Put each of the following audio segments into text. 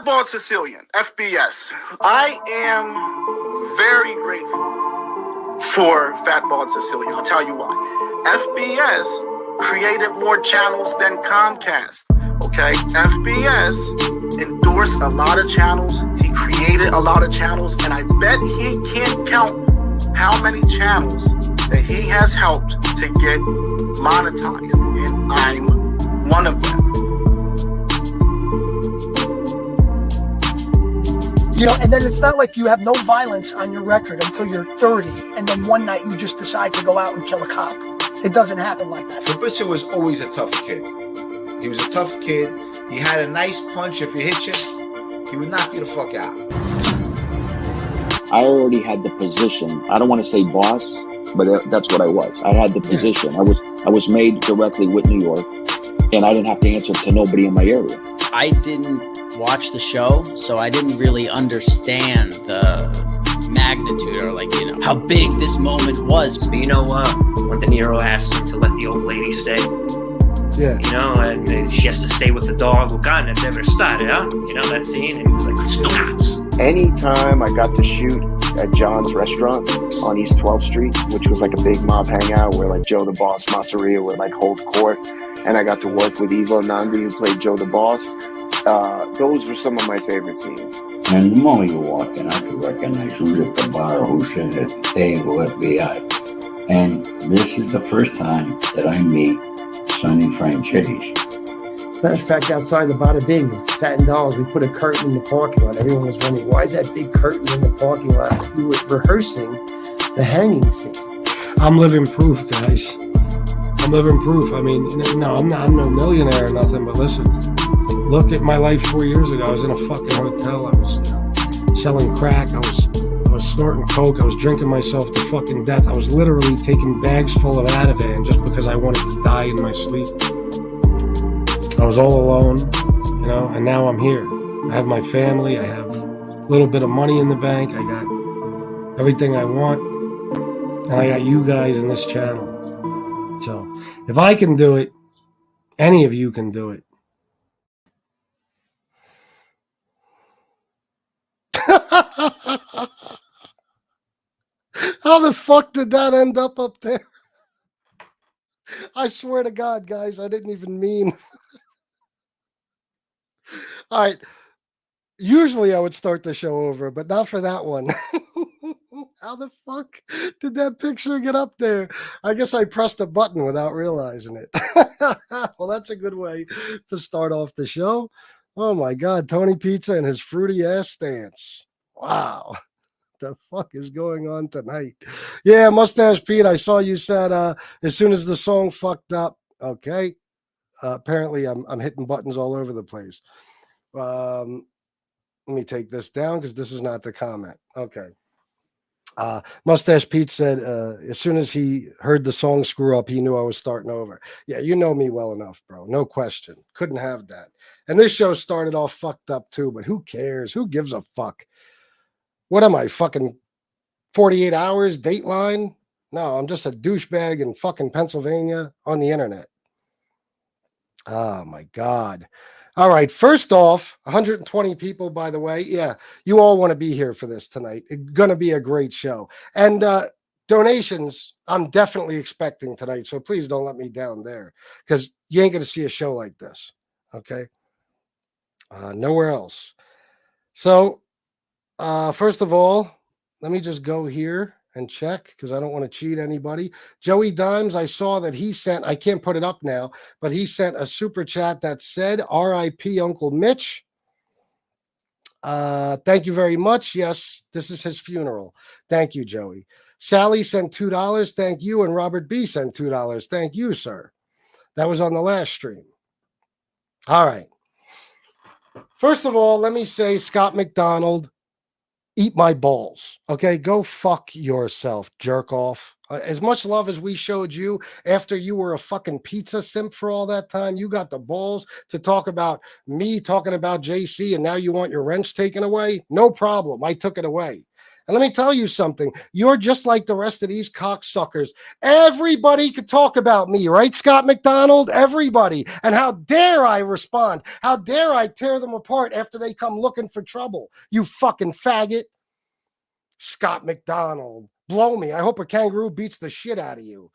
Bald-Sicilian, FBS. I am very grateful for Fat Bald-Sicilian. I'll tell you why. FBS created more channels than Comcast. Okay, FBS endorsed a lot of channels. He created a lot of channels, and I bet he can't count how many channels that he has helped to get monetized, and I'm one of them. You know, and then it's not like you have no violence on your record until you're 30, and then one night you just decide to go out and kill a cop. It doesn't happen like that. Fabrizio was always a tough kid. He was a tough kid. He had a nice punch. If you hit you, he would knock you the fuck out. I already had the position. I don't want to say boss, but that's what I was. I had the position. I was made directly with New York, and I didn't have to answer to nobody in my area. I didn't watch the show, so I didn't really understand the magnitude or, like, you know, how big this moment was. But you know what? When De Niro asked him to let the old lady stay, you know, and she has to stay with the dog. Well, God, that never started, huh? You know, that scene, and he was like, Stugats. Anytime I got to shoot at John's restaurant on East 12th Street, which was like a big mob hangout where like Joe the Boss Masseria would like hold court, and I got to work with Ivo Nandi, who played Joe the Boss. Those were some of my favorite scenes. And the moment you walk in, I could recognize who's at the bar, who's sitting at the table, FBI. And this is the first time that I meet Sonny Franchitti. As a matter of fact, outside the Bada Bing, Satin Dolls, we put a curtain in the parking lot. Everyone was wondering, why is that big curtain in the parking lot? We were rehearsing the hanging scene. I'm living proof, guys. I'm living proof. I mean, no, I'm no millionaire or nothing, but listen, look at my life 4 years ago. I was in a fucking hotel. I was selling crack. I was snorting coke. I was drinking myself to fucking death. I was literally taking bags full of Ativan just because I wanted to die in my sleep. I was all alone, you know, and now I'm here. I have my family. I have a little bit of money in the bank. I got everything I want. And I got you guys in this channel. So if I can do it, any of you can do it. How the fuck did that end up there? I swear to God, guys, I didn't even mean. All right. Usually I would start the show over, but not for that one. How the fuck did that picture get up there? I guess I pressed a button without realizing it. Well, that's a good way to start off the show. Oh my God, Tony Pizza and his fruity ass stance. Wow. The fuck is going on tonight? Yeah, Mustache Pete, I saw you said as soon as the song fucked up. Okay. Apparently I'm hitting buttons all over the place. Let me take this down because this is not the comment. Okay. Mustache Pete said as soon as he heard the song screw up, he knew I was starting over. Yeah, you know me well enough, bro. No question. Couldn't have that. And this show started off fucked up too, but who cares? Who gives a fuck? What am I, fucking 48 hours, Dateline? No, I'm just a douchebag in fucking Pennsylvania on the internet. Oh, my God. All right, first off, 120 people, by the way. Yeah, you all want to be here for this tonight. It's going to be a great show. And donations, I'm definitely expecting tonight, so please don't let me down there because you ain't going to see a show like this, okay? Nowhere else. So, first of all, let me just go here and check because I don't want to cheat anybody. Joey Dimes, I saw that he sent, I can't put it up now, but he sent a super chat that said, R.I.P. Uncle Mitch. Thank you very much. Yes, this is his funeral. Thank you, Joey. Sally sent $2. Thank you. And Robert B. sent $2. Thank you, sir. That was on the last stream. All right. First of all, let me say, Scott McDonald, eat my balls. Okay, go fuck yourself, jerk off. As much love as we showed you after you were a fucking pizza simp for all that time, you got the balls to talk about me talking about JC, and now you want your wrench taken away? No problem. I took it away. And let me tell you something. You're just like the rest of these cocksuckers. Everybody could talk about me, right, Scott McDonald? Everybody. And how dare I respond? How dare I tear them apart after they come looking for trouble? You fucking faggot. Scott McDonald. Blow me. I hope a kangaroo beats the shit out of you.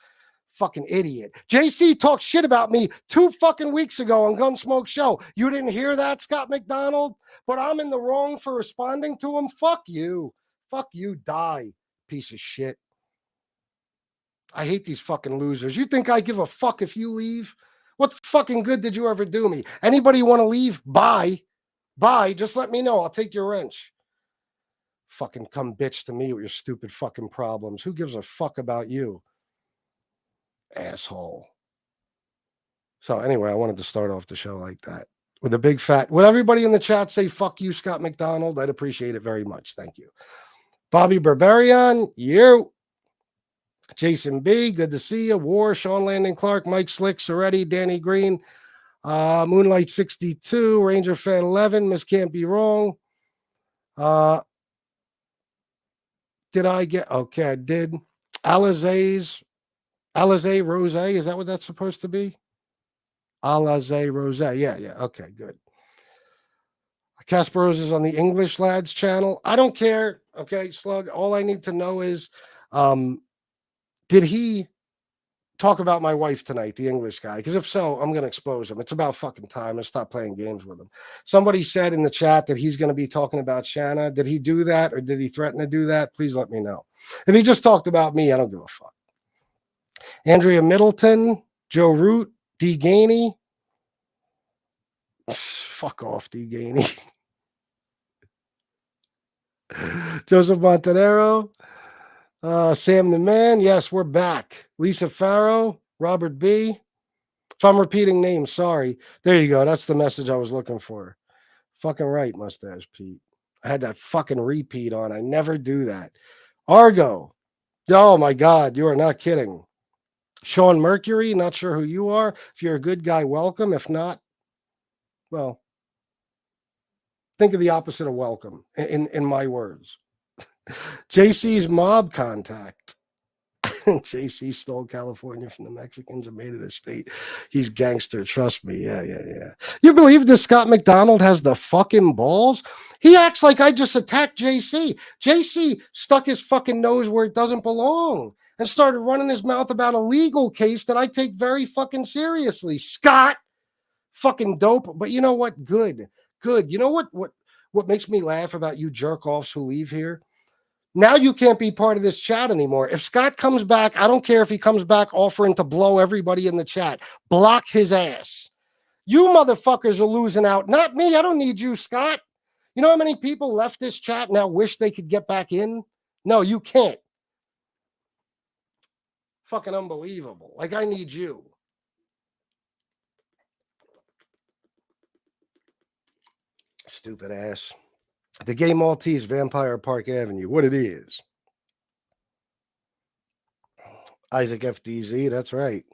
Fucking idiot. JC talked shit about me 2 fucking weeks ago on Gunsmoke Show. You didn't hear that, Scott McDonald? But I'm in the wrong for responding to him? Fuck you. Fuck you. Die, piece of shit. I hate these fucking losers. You think I give a fuck if you leave? What fucking good did you ever do me? Anybody want to leave? Bye. Bye. Just let me know. I'll take your wrench. Fucking come bitch to me with your stupid fucking problems. Who gives a fuck about you? Asshole. So anyway, I wanted to start off the show like that with a big fat. Would everybody in the chat say fuck you, Scott McDonald? I'd appreciate it very much. Thank you. Bobby Barbarian, you. Jason B, good to see you. War, Sean Landon Clark, Mike Slick, Soretti, Danny Green, Moonlight 62, Ranger Fan 11, Miss Can't Be Wrong. Did I get okay? I did. Alizé Rose, is that what that's supposed to be? Alizé Rose. Yeah. Okay, good. Casper Rose is on the English Lads channel. I don't care. Okay, Slug. All I need to know is, did he talk about my wife tonight, the English guy? Because if so, I'm going to expose him. It's about fucking time. I'll stop playing games with him. Somebody said in the chat that he's going to be talking about Shanna. Did he do that or did he threaten to do that? Please let me know. If he just talked about me, I don't give a fuck. Andrea Middleton, Joe Root, D. Gainey. Fuck off, D. Gainey. Joseph Montanero. Sam the Man. Yes, we're back. Lisa Farrow. Robert B. If I'm repeating names, sorry. There you go. That's the message I was looking for. Fucking right, Mustache Pete. I had that fucking repeat on. I never do that. Argo. Oh, my God. You are not kidding. Sean Mercury, not sure who you are. If you're a good guy, welcome. If not, well, think of the opposite of welcome in my words. JC's mob contact. JC stole California from the Mexicans and made it a state. He's gangster. Trust me. Yeah. You believe this Scott McDonald has the fucking balls? He acts like I just attacked JC. JC stuck his fucking nose where it doesn't belong and started running his mouth about a legal case that I take very fucking seriously. Scott, fucking dope. But you know what? Good. You know what makes me laugh about you jerk offs who leave here? Now you can't be part of this chat anymore. If Scott comes back, I don't care if he comes back offering to blow everybody in the chat. Block his ass. You motherfuckers are losing out. Not me. I don't need you, Scott. You know how many people left this chat now wish they could get back in? No, you can't. Fucking unbelievable. Like, I need you. Stupid ass. The Gay Maltese, Vampire Park Avenue. What it is. Isaac FDZ, that's right.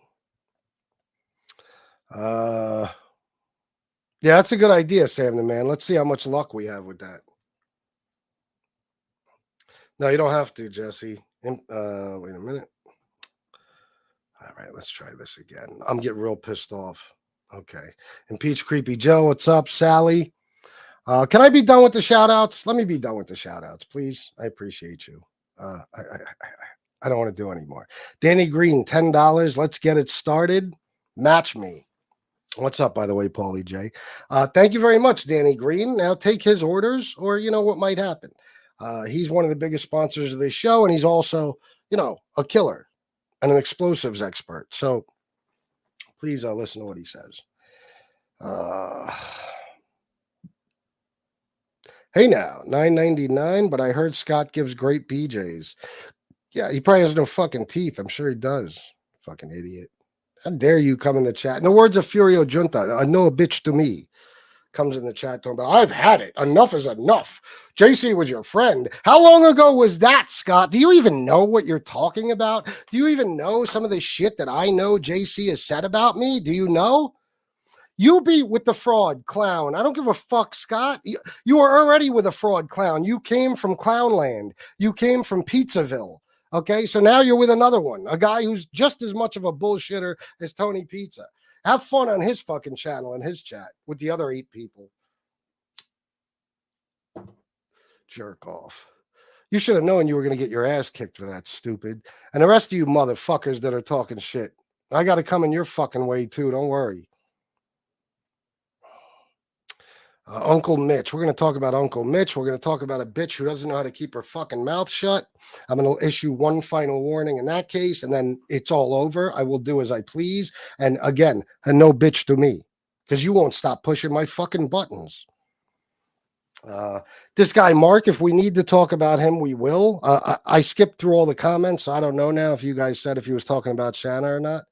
Yeah, that's a good idea, Sam the Man. Let's see how much luck we have with that. No, you don't have to, Jesse. Wait a minute. All right, let's try this again. I'm getting real pissed off. Okay. Impeach Creepy Joe, what's up? Sally. Can I be done with the shout-outs? Let me be done with the shout-outs, please. I appreciate you. I don't want to do anymore. Danny Green, $10. Let's get it started. Match me. What's up, by the way, Paulie J? Thank you very much, Danny Green. Now take his orders or you know what might happen. He's one of the biggest sponsors of this show, and he's also, a killer and an explosives expert. So please listen to what he says. Hey now, $9.99, but I heard Scott gives great BJs. Yeah, he probably has no fucking teeth. I'm sure he does. Fucking idiot. How dare you come in the chat? In the words of Furio Junta, a no bitch to me, comes in the chat talking about, I've had it. Enough is enough. JC was your friend. How long ago was that, Scott? Do you even know what you're talking about? Do you even know some of the shit that I know JC has said about me? Do you know? You be with the fraud clown. I don't give a fuck, Scott. You are already with a fraud clown. You came from Clownland. You came from Pizzaville. Okay, so now you're with another one, a guy who's just as much of a bullshitter as Tony Pizza. Have fun on his fucking channel and his chat with the other 8 people. Jerk off. You should have known you were going to get your ass kicked for that, stupid. And the rest of you motherfuckers that are talking shit, I got to come in your fucking way too. Don't worry. Uncle Mitch. We're going to talk about Uncle Mitch. We're going to talk about a bitch who doesn't know how to keep her fucking mouth shut. I'm going to issue one final warning in that case, and then it's all over. I will do as I please. And again, no bitch to me, because you won't stop pushing my fucking buttons. This guy, Mark, if we need to talk about him, we will. I skipped through all the comments, so I don't know now if you guys said if he was talking about Shanna or not.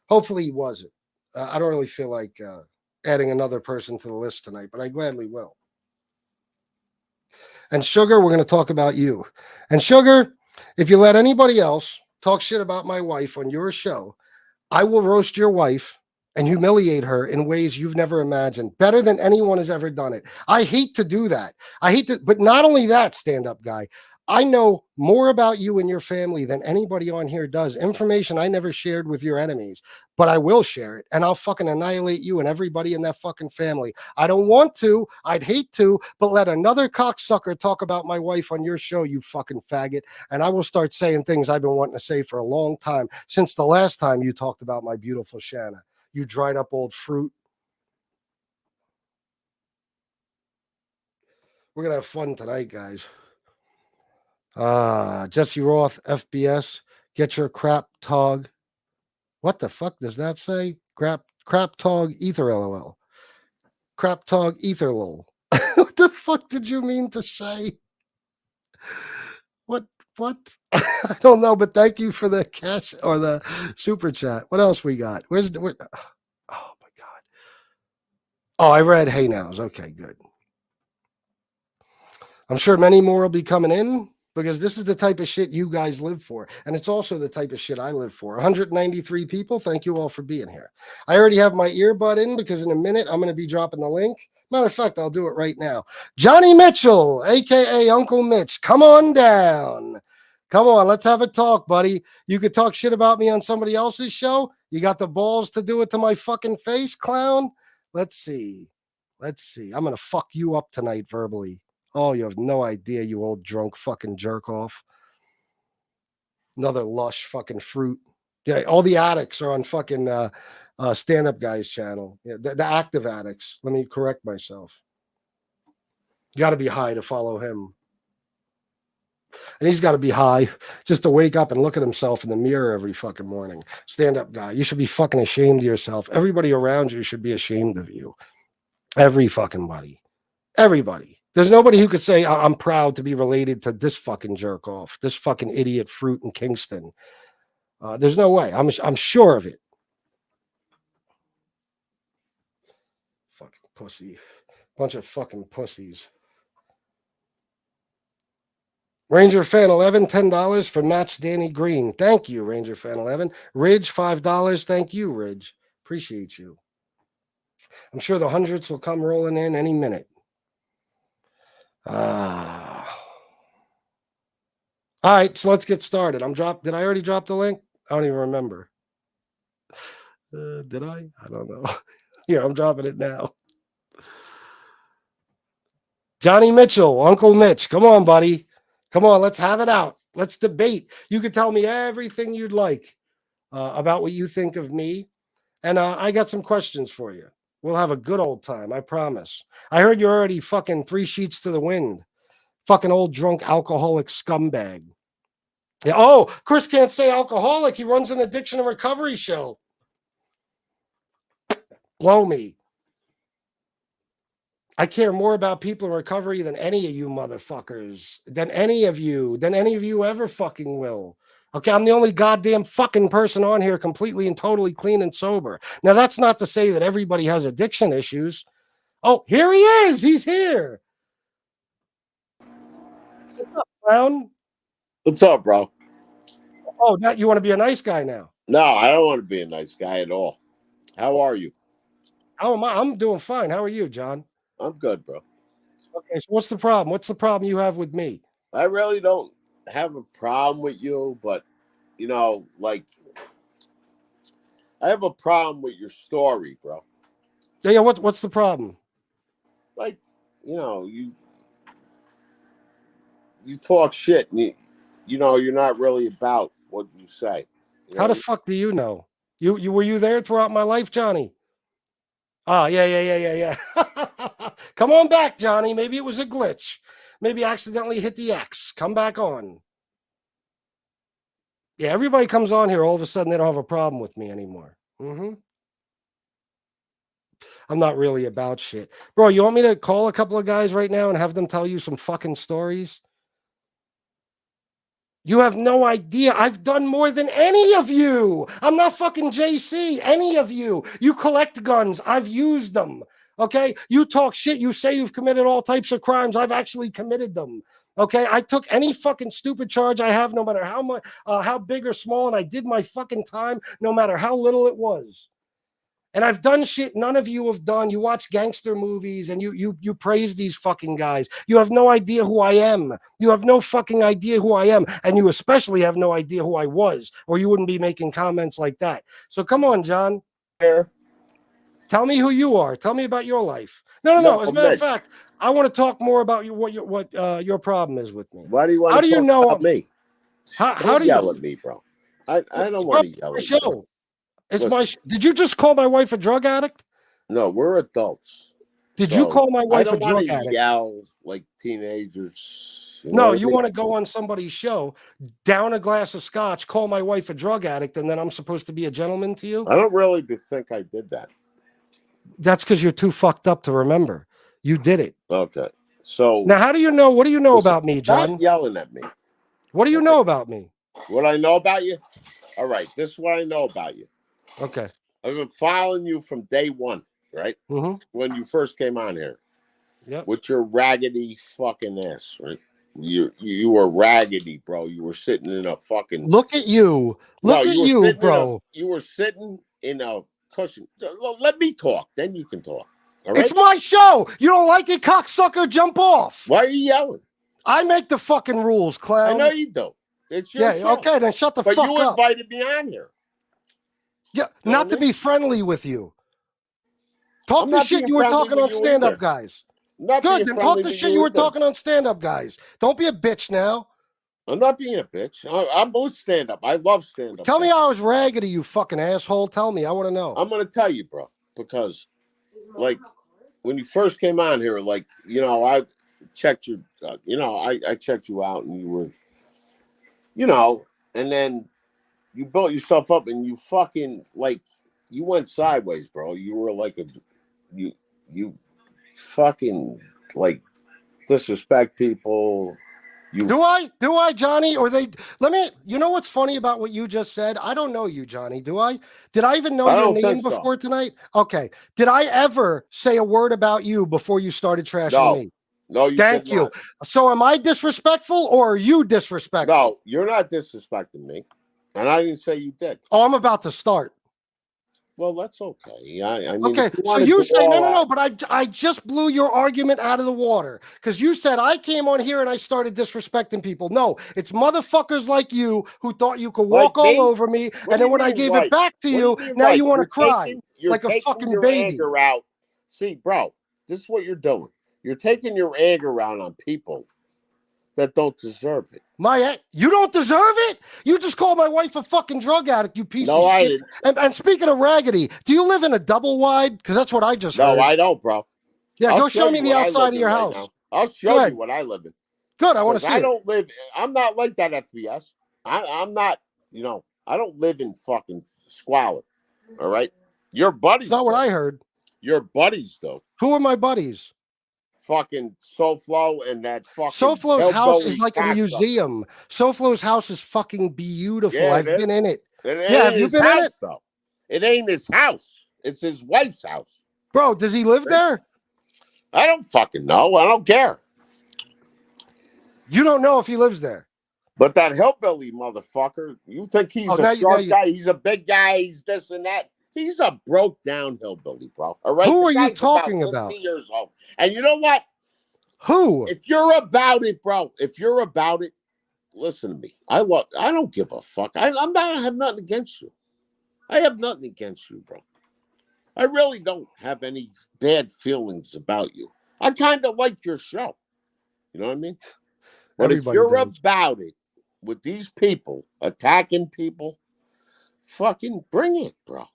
Hopefully he wasn't. I don't really feel like adding another person to the list tonight, but I gladly will. And Sugar, we're going to talk about you. And Sugar, if you let anybody else talk shit about my wife on your show, I will roast your wife and humiliate her in ways you've never imagined, better than anyone has ever done it. I hate to do that. I hate to, but not only that, stand-up guy, I know more about you and your family than anybody on here does. Information I never shared with your enemies, but I will share it, and I'll fucking annihilate you and everybody in that fucking family. I don't want to. I'd hate to, but let another cocksucker talk about my wife on your show, you fucking faggot, and I will start saying things I've been wanting to say for a long time, since the last time you talked about my beautiful Shanna. You dried up old fruit. We're going to have fun tonight, guys. Jesse Roth, FBS, get your crap tog. What the fuck does that say? Crap tog ether LOL. Crap tog ether lol. What the fuck did you mean to say? What? I don't know, but thank you for the cash or the super chat. What else we got? Oh my God. Oh, I read Hey Nows. Okay, good. I'm sure many more will be coming in, because this is the type of shit you guys live for. And it's also the type of shit I live for. 193 people. Thank you all for being here. I already have my earbud in, because in a minute I'm going to be dropping the link. Matter of fact, I'll do it right now. Johnny Mitchell, a.k.a. Uncle Mitch, come on down. Come on, let's have a talk, buddy. You could talk shit about me on somebody else's show. You got the balls to do it to my fucking face, clown? Let's see. I'm going to fuck you up tonight verbally. Oh, you have no idea, you old drunk fucking jerk off. Another lush fucking fruit. Yeah, all the addicts are on fucking stand-up guy's channel. Yeah, the active addicts. Let me correct myself. You got to be high to follow him. And he's got to be high just to wake up and look at himself in the mirror every fucking morning. Stand-up guy. You should be fucking ashamed of yourself. Everybody around you should be ashamed of you. Every fucking body. Everybody. There's nobody who could say, I'm proud to be related to this fucking jerk off, this fucking idiot fruit in Kingston. There's no way. I'm sure of it. Fucking pussy. Bunch of fucking pussies. Ranger Fan 11, $10 for Match Danny Green. Thank you, Ranger Fan 11. Ridge, $5. Thank you, Ridge. Appreciate you. I'm sure the hundreds will come rolling in any minute. All right, so let's get started. Did I already drop the link? I don't even remember. Did I? I don't know. Here, I'm dropping it now. Johnny Mitchell, Uncle Mitch. Come on, buddy. Come on, let's have it out. Let's debate. You can tell me everything you'd like about what you think of me. And I got some questions for you. We'll have a good old time, I promise. I heard you're already fucking 3 sheets to the wind. Fucking old drunk alcoholic scumbag. Yeah. Oh, Chris can't say alcoholic. He runs an addiction and recovery show. Blow me. I care more about people in recovery than any of you motherfuckers. Than any of you ever fucking will. Okay, I'm the only goddamn fucking person on here completely and totally clean and sober. Now, that's not to say that everybody has addiction issues. Oh, here he is. He's here. What's up, clown? What's up, bro? Oh, now you want to be a nice guy now? No, I don't want to be a nice guy at all. How are you? How am I? I'm doing fine. How are you, John? I'm good, bro. Okay, so what's the problem? What's the problem you have with me? I really don't have a problem with you, but like I have a problem with your story, bro. Yeah. What's the problem? Like, you talk shit, and you're not really about what you say. How the fuck do you know? You were you there throughout my life, Johnny? Oh, yeah. Come on back, Johnny. Maybe it was a glitch. Maybe I accidentally hit the X. Come back on. Yeah, everybody comes on here. All of a sudden, they don't have a problem with me anymore. I'm not really about shit. Bro, you want me to call a couple of guys right now and have them tell you some fucking stories? You have no idea. I've done more than any of you. I'm not fucking JC. Any of you. You collect guns. I've used them. Okay? You talk shit. You say you've committed all types of crimes. I've actually committed them. Okay? I took any fucking stupid charge I have, no matter how much, how big or small, and I did my fucking time, no matter how little it was. And I've done shit none of you have done. You watch gangster movies and you praise these fucking guys. You have no idea who I am. You have no fucking idea who I am. And you especially have no idea who I was, or you wouldn't be making comments like that. So come on, John. Tell me who you are. Tell me about your life. No. As a matter of fact, I want to talk more about you, what your problem is with me. Why do you want to talk about me? How do you yell at me, bro? I don't want to yell at you. Did you just call my wife a drug addict? No, we're adults. Did you call my wife a drug addict? I don't yell like teenagers. No, you want to go on somebody's show, down a glass of scotch, call my wife a drug addict, and then I'm supposed to be a gentleman to you? I don't really think I did that. That's because you're too fucked up to remember. You did it. Okay. So now, how do you know? What do you know about me, John? Stop yelling at me. What do you know about me? What I know about you? All right. This is what I know about you. Okay. I've been following you from day one, right? Mm-hmm. When you first came on here. Yep. With your raggedy fucking ass, right? You were raggedy, bro. You were sitting in a fucking... Look at you. Look at you, bro. You were sitting in a cushion. Let me talk. Then you can talk. All right? It's my show. You don't like it, cocksucker? Jump off. Why are you yelling? I make the fucking rules, clown. I know you do. It's your show. Okay, then shut the fuck up. But you invited me on here. Yeah, not to be friendly with you. Talk the shit you were talking on stand-up guys. Good, then talk the shit you were talking on stand-up guys. Don't be a bitch now. I'm not being a bitch. I'm both stand-up. I love stand-up. Tell me I was raggedy, you fucking asshole. Tell me. I want to know. I'm going to tell you, bro. Because, like, when you first came on here, like, I checked you, I checked you out and you were, and then you built yourself up and you fucking, like, you went sideways, bro. You were like you fucking, like, disrespect people. Do I, Johnny? Or you know what's funny about what you just said? I don't know you, Johnny. Do I? Did I even know your name before tonight? Okay. Did I ever say a word about you before you started trashing me? No, you Thank you. Not. So am I disrespectful or are you disrespectful? No, you're not disrespecting me. And I didn't say you did. Oh, I'm about to start. Well, that's okay. I mean, okay, so you say no, but I just blew your argument out of the water because you said I came on here and I started disrespecting people. No, it's motherfuckers like you who thought you could walk all over me, and then when I gave it back to you, now you want to cry like a fucking baby. Anger out. See, bro, this is what you're doing. You're taking your anger out on people that don't deserve it. You don't deserve it? You just called my wife a fucking drug addict, you piece of shit. No, I didn't. And speaking of raggedy, do you live in a double wide? Because that's what I just heard. No, I don't, bro. Yeah, go show me the outside of your house. Right, I'll show you what I live in. Good, I want to see I'm not like that, FBS. I'm not, I don't live in fucking squalor. All right? Your buddies. That's not what I heard. Your buddies, though. Who are my buddies? Fucking SoFlo and that fucking SoFlo's house is like a museum. SoFlo's house is fucking beautiful. Yeah, I've been in it. Have you been in it? Though. It ain't his house. It's his wife's house. Bro, does he live there? I don't fucking know. I don't care. You don't know if he lives there. But that hillbilly motherfucker, you think he's a short guy? He's a big guy. He's this and that. He's a broke down hillbilly, bro. All right. Who The are you guy's talking 50 about? years old. And you know what? Who? If you're about it, bro. If you're about it, listen to me. I don't give a fuck. I have nothing against you. I have nothing against you, bro. I really don't have any bad feelings about you. I kind of like your show. You know what I mean? But Everybody if you're does. about it with these people attacking people, fucking bring it, bro.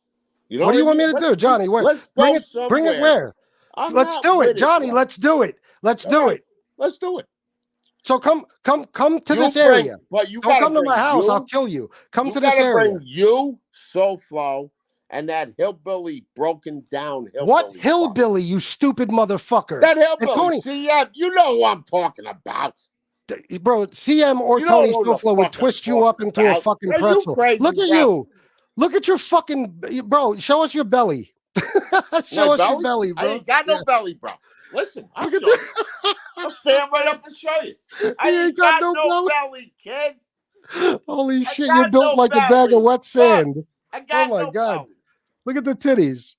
You know What do you I want me mean? to do, Johnny? Where? Let's Bring go it. somewhere. Bring it where? Let's do it, Johnny. Bro. Let's do it. Let's do it. Let's do it. So come to this area. But you don't come to bring my house. you, I'll kill you. Come to you this gotta area. bring you, SoFlo, and that hillbilly, broken down hillbilly. What hillbilly, you stupid motherfucker? That hillbilly. Tony, CM, you know who I'm talking about. Bro, CM or You Tony know who the SoFlo would fuck twist I'm you up talking into a about. fucking Are you pretzel. crazy, Look at bro? you. Look at your fucking, bro, show us your belly. Show us your belly, bro. I ain't got no belly, bro. Listen, I'll show you. I'll stand right up and show you. I ain't got no belly, kid. Holy shit, you're built like a bag of wet sand. Oh my God. belly. Look at the titties.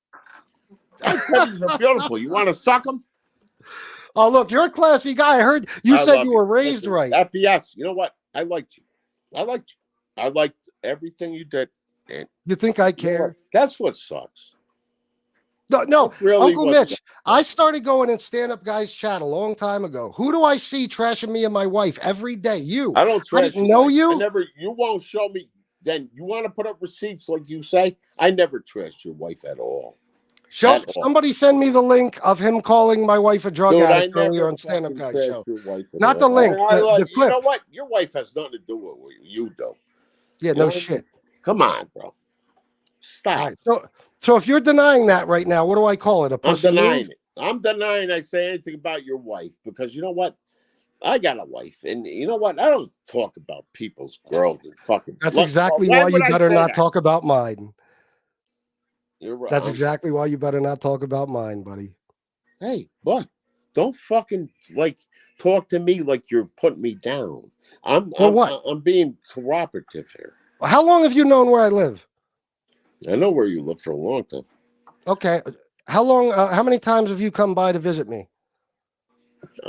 Those titties are beautiful. You want to suck them? Oh, look, you're a classy guy. I heard you said you were raised right. FBS, you know what? I liked you. I liked everything you did. And you think I care? That's what sucks. No, really Uncle Mitch, I started going in stand-up guys chat a long time ago. Who do I see trashing me and my wife every day? You. I don't trash. I didn't know you. You won't show me. Then you want to put up receipts like you say. I never trashed your wife at all. Somebody send me the link of him calling my wife a drug addict earlier on stand-up guys show. Not the link, the clip. You know what? Your wife has nothing to do with what you do. Yeah, no shit. Come on, bro. Stop. Right, so if you're denying that right now, what do I call it? A pussy move? I'm denying I say anything about your wife because you know what? I got a wife, and you know what? I don't talk about people's girls and fucking. That's exactly why you better not talk about mine. You're right. That's exactly why you better not talk about mine, buddy. Hey, what? Don't fucking talk to me like you're putting me down. I'm being cooperative here. How long have you known where I live? I know where you live for a long time. Okay. How long? How many times have you come by to visit me?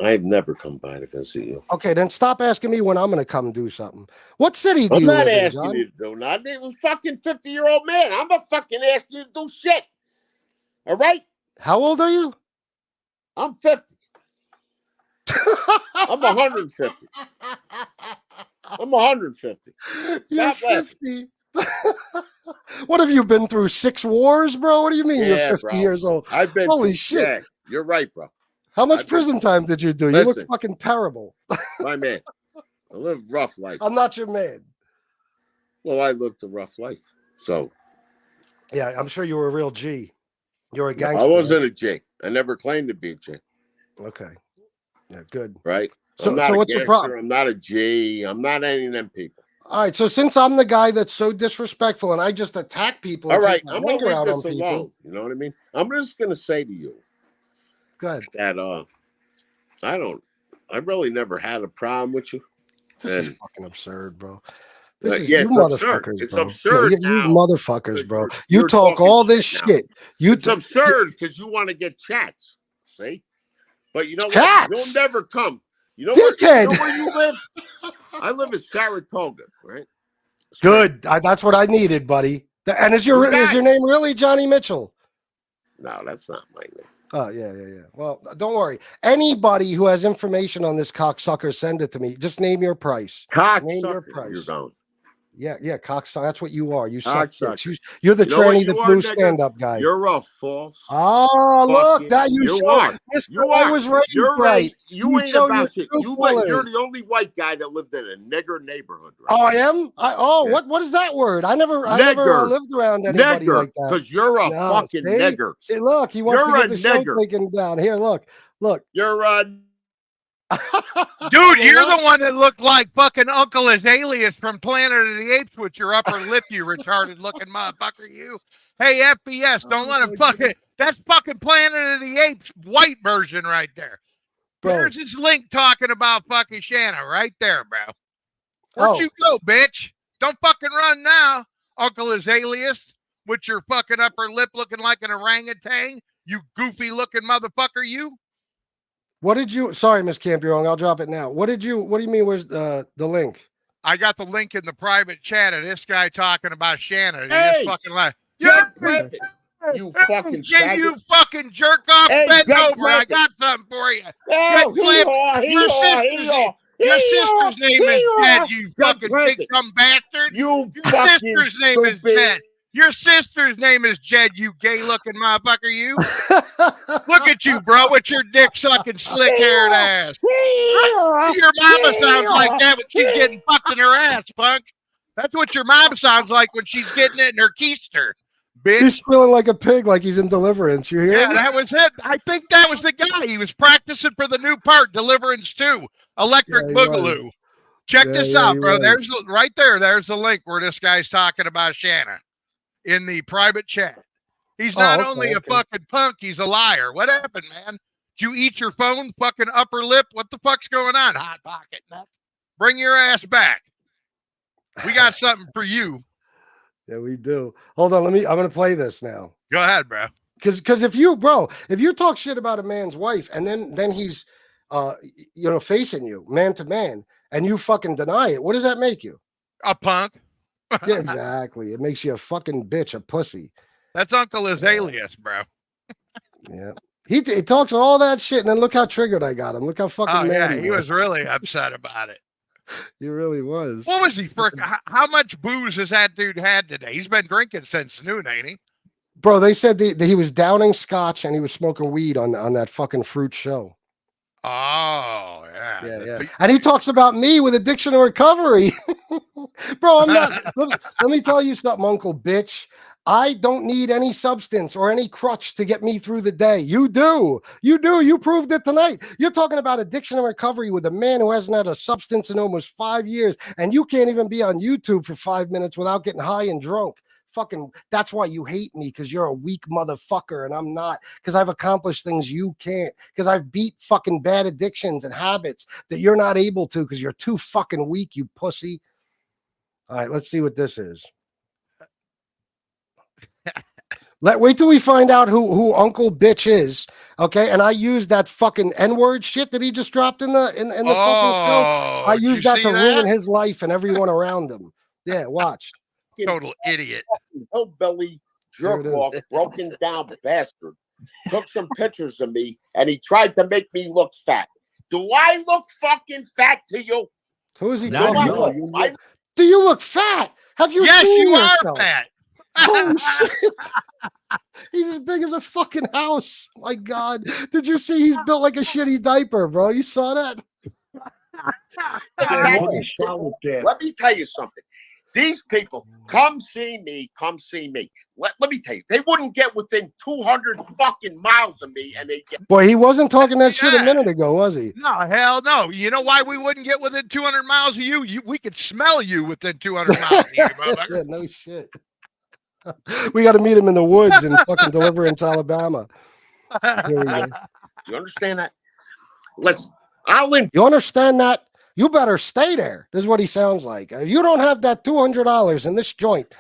I've never come by to visit you. Okay, then stop asking me when I'm going to come do something. What city do you live in, I'm not asking you to do nothing. It was fucking 50-year-old man. I'm not fucking asking you to do shit. All right? How old are you? I'm 50. I'm 150. I'm 150. You're 50. What have you been through? 6 wars, bro? What do you mean you're 50 years old? I've been Holy shit. Yeah, you're right, bro. How much prison time did you do? You look fucking terrible. My man. I live a rough life. I'm not your man. Well, I lived a rough life. So yeah, I'm sure you were a real G. You're a gangster. I wasn't a G. I never claimed to be a G. Okay. Yeah, good. Right? So I'm not what's the problem? I'm not a G. I'm not any of them people. All right, so since I'm the guy that's so disrespectful and I just attack people, all right, I'm gonna leave this alone. You know what I mean? I'm just gonna say to you, good, that I really never had a problem with you. This is fucking absurd, bro. This is yeah, you motherfuckers, it's bro. absurd. You motherfuckers, bro. You talk all this shit. It's absurd because you want to get chats. See, but you know chats. What? You'll never come. You know, Dickhead. Where you live? I live in Saratoga, right? Good. That's what I needed, buddy. And is your name really Johnny Mitchell? No, that's not my name. Oh, yeah. Well, don't worry. Anybody who has information on this cocksucker, send it to me. Just name your price. Name your price. You're going. Yeah, cocksucker. That's what you are. You suck. You you're the tranny that blew stand-up guy. You're a false. Oh, look, that you are. I was raised right. You ain't about shit. You're the only white guy that lived in a nigger neighborhood. Right? Oh, I am. What is that word? I never lived around anybody like that. Because you're a fucking nigger. See, look, he wants to get the show taken down. Here, look. You're a. Dude, you're the one that looked like fucking Uncle Azaleas from Planet of the Apes with your upper lip, you retarded looking motherfucker, you. Hey, FBS, don't let him fucking. That's fucking Planet of the Apes white version right there. Bro. There's this link talking about fucking Shanna right there, bro. Where'd you go, bitch? Don't fucking run now, Uncle Azaleas. with your fucking upper lip looking like an orangutan? You goofy looking motherfucker, you. What did you? Sorry, Miss Campion. I'll drop it now. What do you mean? Where's the link? I got the link in the private chat of this guy talking about Shannon. Hey, he just fucking like, you fucking Jay, you fucking jerk off. Hey, Bend Jack over. I Clappett. got something for you. Oh, Your sister's name is Jed, you fucking big dumb bastard. Your sister's name is Jed. Your sister's name is Jed, you gay looking motherfucker, you. Look at you, bro, with your dick sucking slick haired ass. Your mama sounds like that when she's getting fucked in her ass, punk. That's what your mom sounds like when she's getting it in her keister. Bitch. He's squealing like a pig, like he's in Deliverance. You hear? Yeah, that was it. I think that was the guy. He was practicing for the new part, Deliverance 2, Electric Boogaloo. Check this out, bro. There's right there. There's the link where this guy's talking about Shannon in the private chat. He's not only a fucking punk, he's a liar. What happened, man? Did you eat your phone, fucking upper lip? What the fuck's going on, Hot Pocket? Bring your ass back. We got something for you. Yeah, we do. Hold on, I'm gonna play this now. Go ahead, bro. Because if you talk shit about a man's wife and then he's facing you man to man and you fucking deny it, what does that make you? A punk. Yeah, exactly. It makes you a fucking bitch, a pussy. That's Uncle Azaleus, bro. Yeah. He talks all that shit, and then look how triggered I got him. Look how fucking mad he was really upset about it. He really was. What was he how much booze has that dude had today? He's been drinking since noon, ain't he? Bro, they said that he was downing scotch and he was smoking weed on that fucking fruit show. Oh, yeah. Yeah. And he talks about me with addiction and recovery. Bro, I'm not. let me tell you something, Uncle Bitch. I don't need any substance or any crutch to get me through the day. You do. You proved it tonight. You're talking about addiction and recovery with a man who hasn't had a substance in almost 5 years, and you can't even be on YouTube for 5 minutes without getting high and drunk. Fucking, that's why you hate me, because you're a weak motherfucker and I'm not, because I've accomplished things you can't, because I've beat fucking bad addictions and habits that you're not able to because you're too fucking weak, you pussy. All right, let's see what this is. Wait till we find out who Uncle Bitch is, okay? And I used that fucking N-word shit that he just dropped in the fucking show. I used that to ruin his life and everyone around him. Yeah, watch. Total idiot. Hillbilly jerk off, broken down bastard. Took some pictures of me and he tried to make me look fat. Do I look fucking fat to you? Who is he talking about? Do you look fat? Have you seen yourself? Are fat. Holy shit. He's as big as a fucking house. My God. Did you see he's built like a shitty diaper, bro? You saw that? Let me tell you something. These people, come see me. Let me tell you, they wouldn't get within 200 fucking miles of me, and they get. Boy, he wasn't talking that shit a minute ago, was he? No, hell no. You know why we wouldn't get within 200 miles of you? We could smell you within 200 miles of you, motherfucker. Yeah, no shit. We got to meet him in the woods in fucking Deliverance, Alabama. Here we go. You understand that? Listen, you understand that? You better stay there. This is what he sounds like. If you don't have that $200 in this joint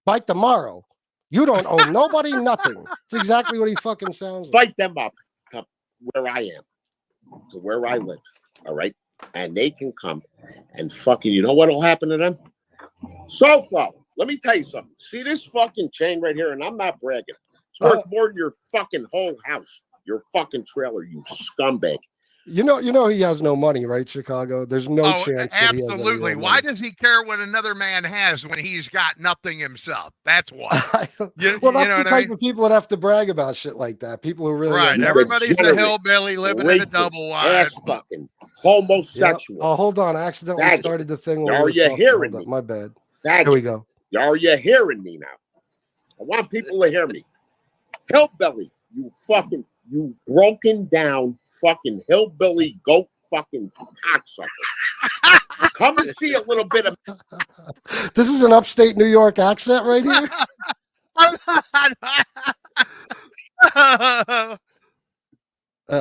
by tomorrow, you don't owe nobody nothing. It's exactly what he fucking sounds like. Fight them up to where I am, to where I live, all right? And they can come and fucking, you know what'll happen to them? So-far, let me tell you something. See this fucking chain right here, and I'm not bragging. It's worth more than your fucking whole house, your fucking trailer, you scumbag. You know he has no money, right, Chicago? There's no chance that he has absolutely. Why does he care what another man has when he's got nothing himself? That's why. That's the type of people that have to brag about shit like that. People who really everybody's a hillbilly living in a double wide. Fucking homosexual. Yeah. Oh, hold on. I accidentally started the thing. Are you hearing me? My bad. Faggot. Here we go. Are you hearing me now? I want people to hear me. Hillbilly, you broken down fucking hillbilly goat fucking cocksucker. Come and see a little bit of. This is an upstate New York accent right here.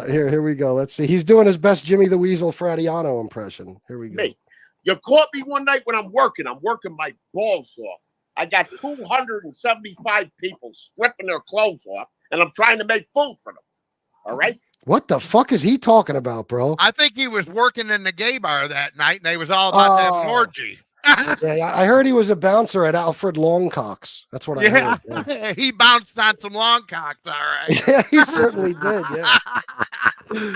Here we go. Let's see. He's doing his best Jimmy the Weasel Fradiano impression. Here we go. Me. You caught me one night when I'm working. I'm working my balls off I got 275 people stripping their clothes off, and I'm trying to make food for them. All right? What the fuck is he talking about, bro? I think he was working in the gay bar that night, and they was all about to have an orgy. Yeah, I heard he was a bouncer at Alfred Longcock's. That's what I heard. Yeah. He bounced on some long cocks, all right. Yeah, he certainly did. Yeah.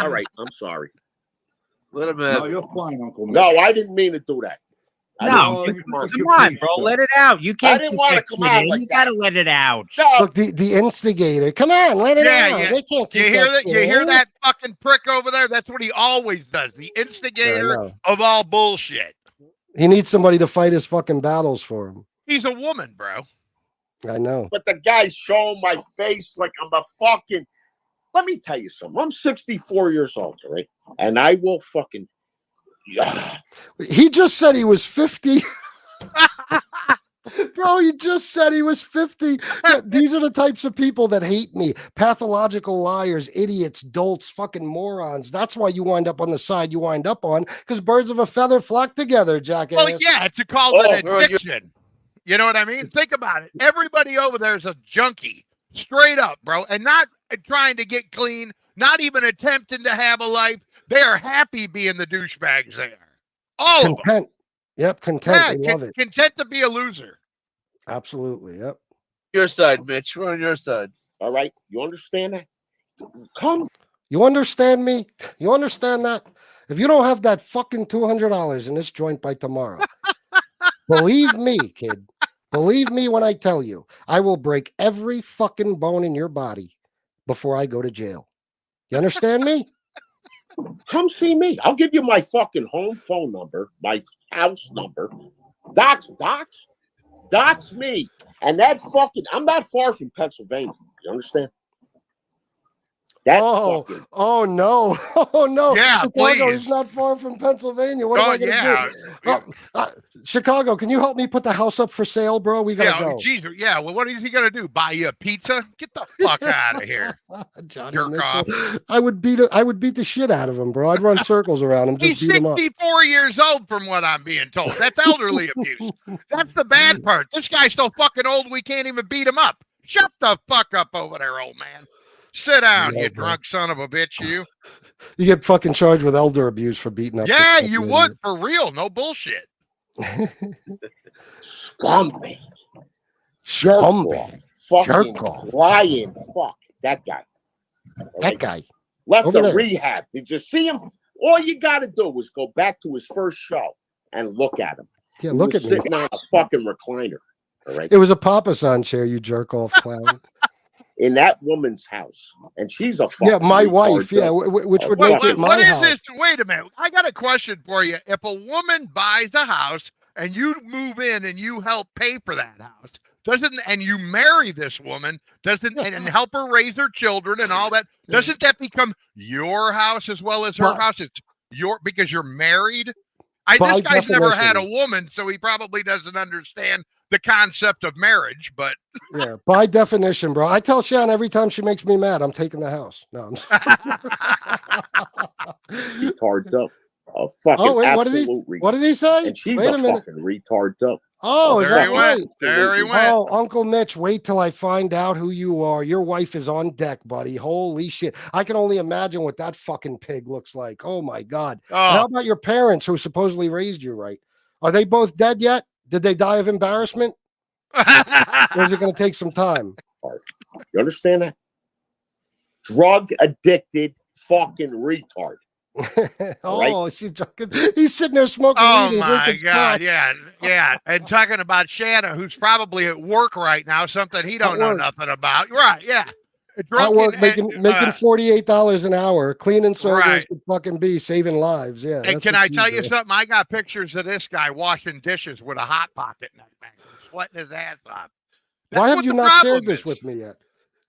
All right, I'm sorry. Let him No, you're fine, Uncle Mitch. No, I didn't mean to do that. No, come on, bro. Let it out. You can't. I didn't want to come out like You that. gotta let it out. No. Look, the instigator. Come on, let it out. Yeah. They can't keep You hear that that? You shit hear in. that fucking prick over there? That's what he always does. The instigator know. of all bullshit. He needs somebody to fight his fucking battles for him. He's a woman, bro. I know. But the guy's showing my face like I'm a fucking. Let me tell you something. I'm 64 years old, all right? And I will fucking. He just said he was 50. Bro, he just said he was 50. Yeah, these are the types of people that hate me. Pathological liars, idiots, dolts, fucking morons. That's why you wind up on the side you wind up on, because birds of a feather flock together, jackass. Well, yeah, it's called an addiction. You know what I mean? Think about it. Everybody over there is a junkie. Straight up, bro. And not trying to get clean, not even attempting to have a life. They are happy being the douchebags they are. All of them. Yep, content. Yeah, They love it. content to be a loser. Absolutely. Yep. Your side, Mitch. We're on your side. All right. You understand that? Come. You understand me? You understand that? If you don't have that fucking $200 in this joint by tomorrow, believe me, kid. Believe me when I tell you, I will break every fucking bone in your body before I go to jail. You understand me? Come see me. I'll give you my fucking home phone number, my house number. Dox me. And that fucking, I'm not far from Pennsylvania. You understand? That's fucking. Oh no. Oh no. Yeah, Chicago please. is not far from Pennsylvania. What am I gonna do? Chicago, can you help me put the house up for sale, bro? We gotta go. Geez, yeah. Well, what is he gonna do? Buy you a pizza? Get the fuck out of here, Johnny jerk Mitchell. off. I would beat the shit out of him, bro. I'd run circles around him. Just He's beat him up. 64 years old, from what I'm being told. That's elderly abuse. That's the bad part. This guy's so fucking old we can't even beat him up. Shut the fuck up over there, old man. Sit down, you drunk son of a bitch, you. You get fucking charged with elder abuse for beating up. Yeah, this you fucking would, for real. No bullshit. Scumbag. Scumbag. Fucking Jerk off. lying fuck. That guy. That guy. Left Over the there. rehab. Did you see him? All you got to do is go back to his first show and look at him. Yeah, He look was at me. sitting on a fucking recliner. All right. It was a Papasan chair, you jerk off clown. In that woman's house, and she's a fucking Yeah, my retard, wife. Yeah, though. which would Wait, make it my what is house. this? Wait a minute. I got a question for you. If a woman buys a house and you move in and you help pay for that house, and you marry this woman, and help her raise her children and all that, doesn't that become your house as well as her But- house? It's because you're married. By This guy's never had a definition. woman, so he probably doesn't understand the concept of marriage. But Yeah, by definition, bro. I tell Shan every time she makes me mad, I'm taking the house. No, I'm just... Retard though. A fucking Oh, wait, what did he? absolute retard. What did he say? And she's Wait a a minute. fucking retard though. Oh, is there that he right? went. There he went. Oh, Uncle Mitch, wait till I find out who you are. Your wife is on deck, buddy. Holy shit. I can only imagine what that fucking pig looks like. Oh my God. And how Oh, about your parents who supposedly raised you right? Are they both dead yet? Did they die of embarrassment? Or is it going to take some time? You understand that? Drug addicted fucking retard. Oh, she's drunken. He's sitting there smoking oh weed and my drinking God. scotch. Yeah. And talking about Shanna, who's probably at work right now, something he don't know work. nothing about. Right. Yeah. At work, making $48 an hour, clean and sober as Right. could fucking be, saving lives. Yeah. And that's can what I she's tell you doing. something? I got pictures of this guy washing dishes with a hot pocket in that thing, sweating his ass off. That's Why have what you the not shared problem this is. with me yet?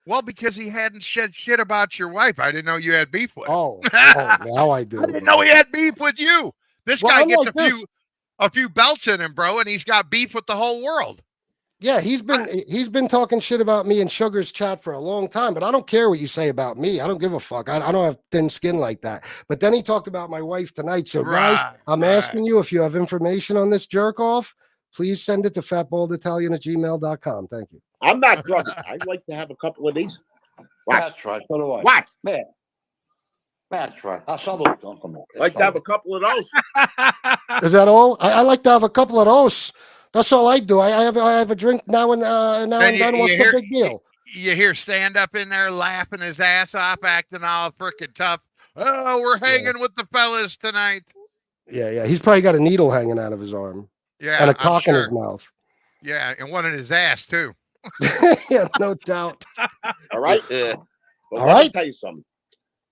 Well, because he hadn't said shit about your wife. I didn't know you had beef with him. Oh, now I do. I didn't know he had beef with you. This Well, guy I'm gets like this. a few belts in him, bro, and he's got beef with the whole world. Yeah, he's been talking shit about me in Sugar's chat for a long time, but I don't care what you say about me. I don't give a fuck. I don't have thin skin like that. But then he talked about my wife tonight. So guys, Right, I'm asking you if you have information on this jerk off. please send it to fatbalditallian@gmail.com. Thank you. I'm not drunk. I'd like to have a couple of these. Watch. That's right. So do I. Watch. Man. That's right. I'll sell those. Like to have a couple of those. Is that all? I like to have a couple of those. That's all I do. I have a drink now and then. What's the big deal? You hear stand up in there laughing his ass off, acting all freaking tough. Oh, we're hanging with the fellas tonight. Yeah. He's probably got a needle hanging out of his arm. Yeah, and a cock in his mouth. Yeah, and one in his ass too. Yeah, no doubt. All right. Yeah. Well, all let right. me tell you something.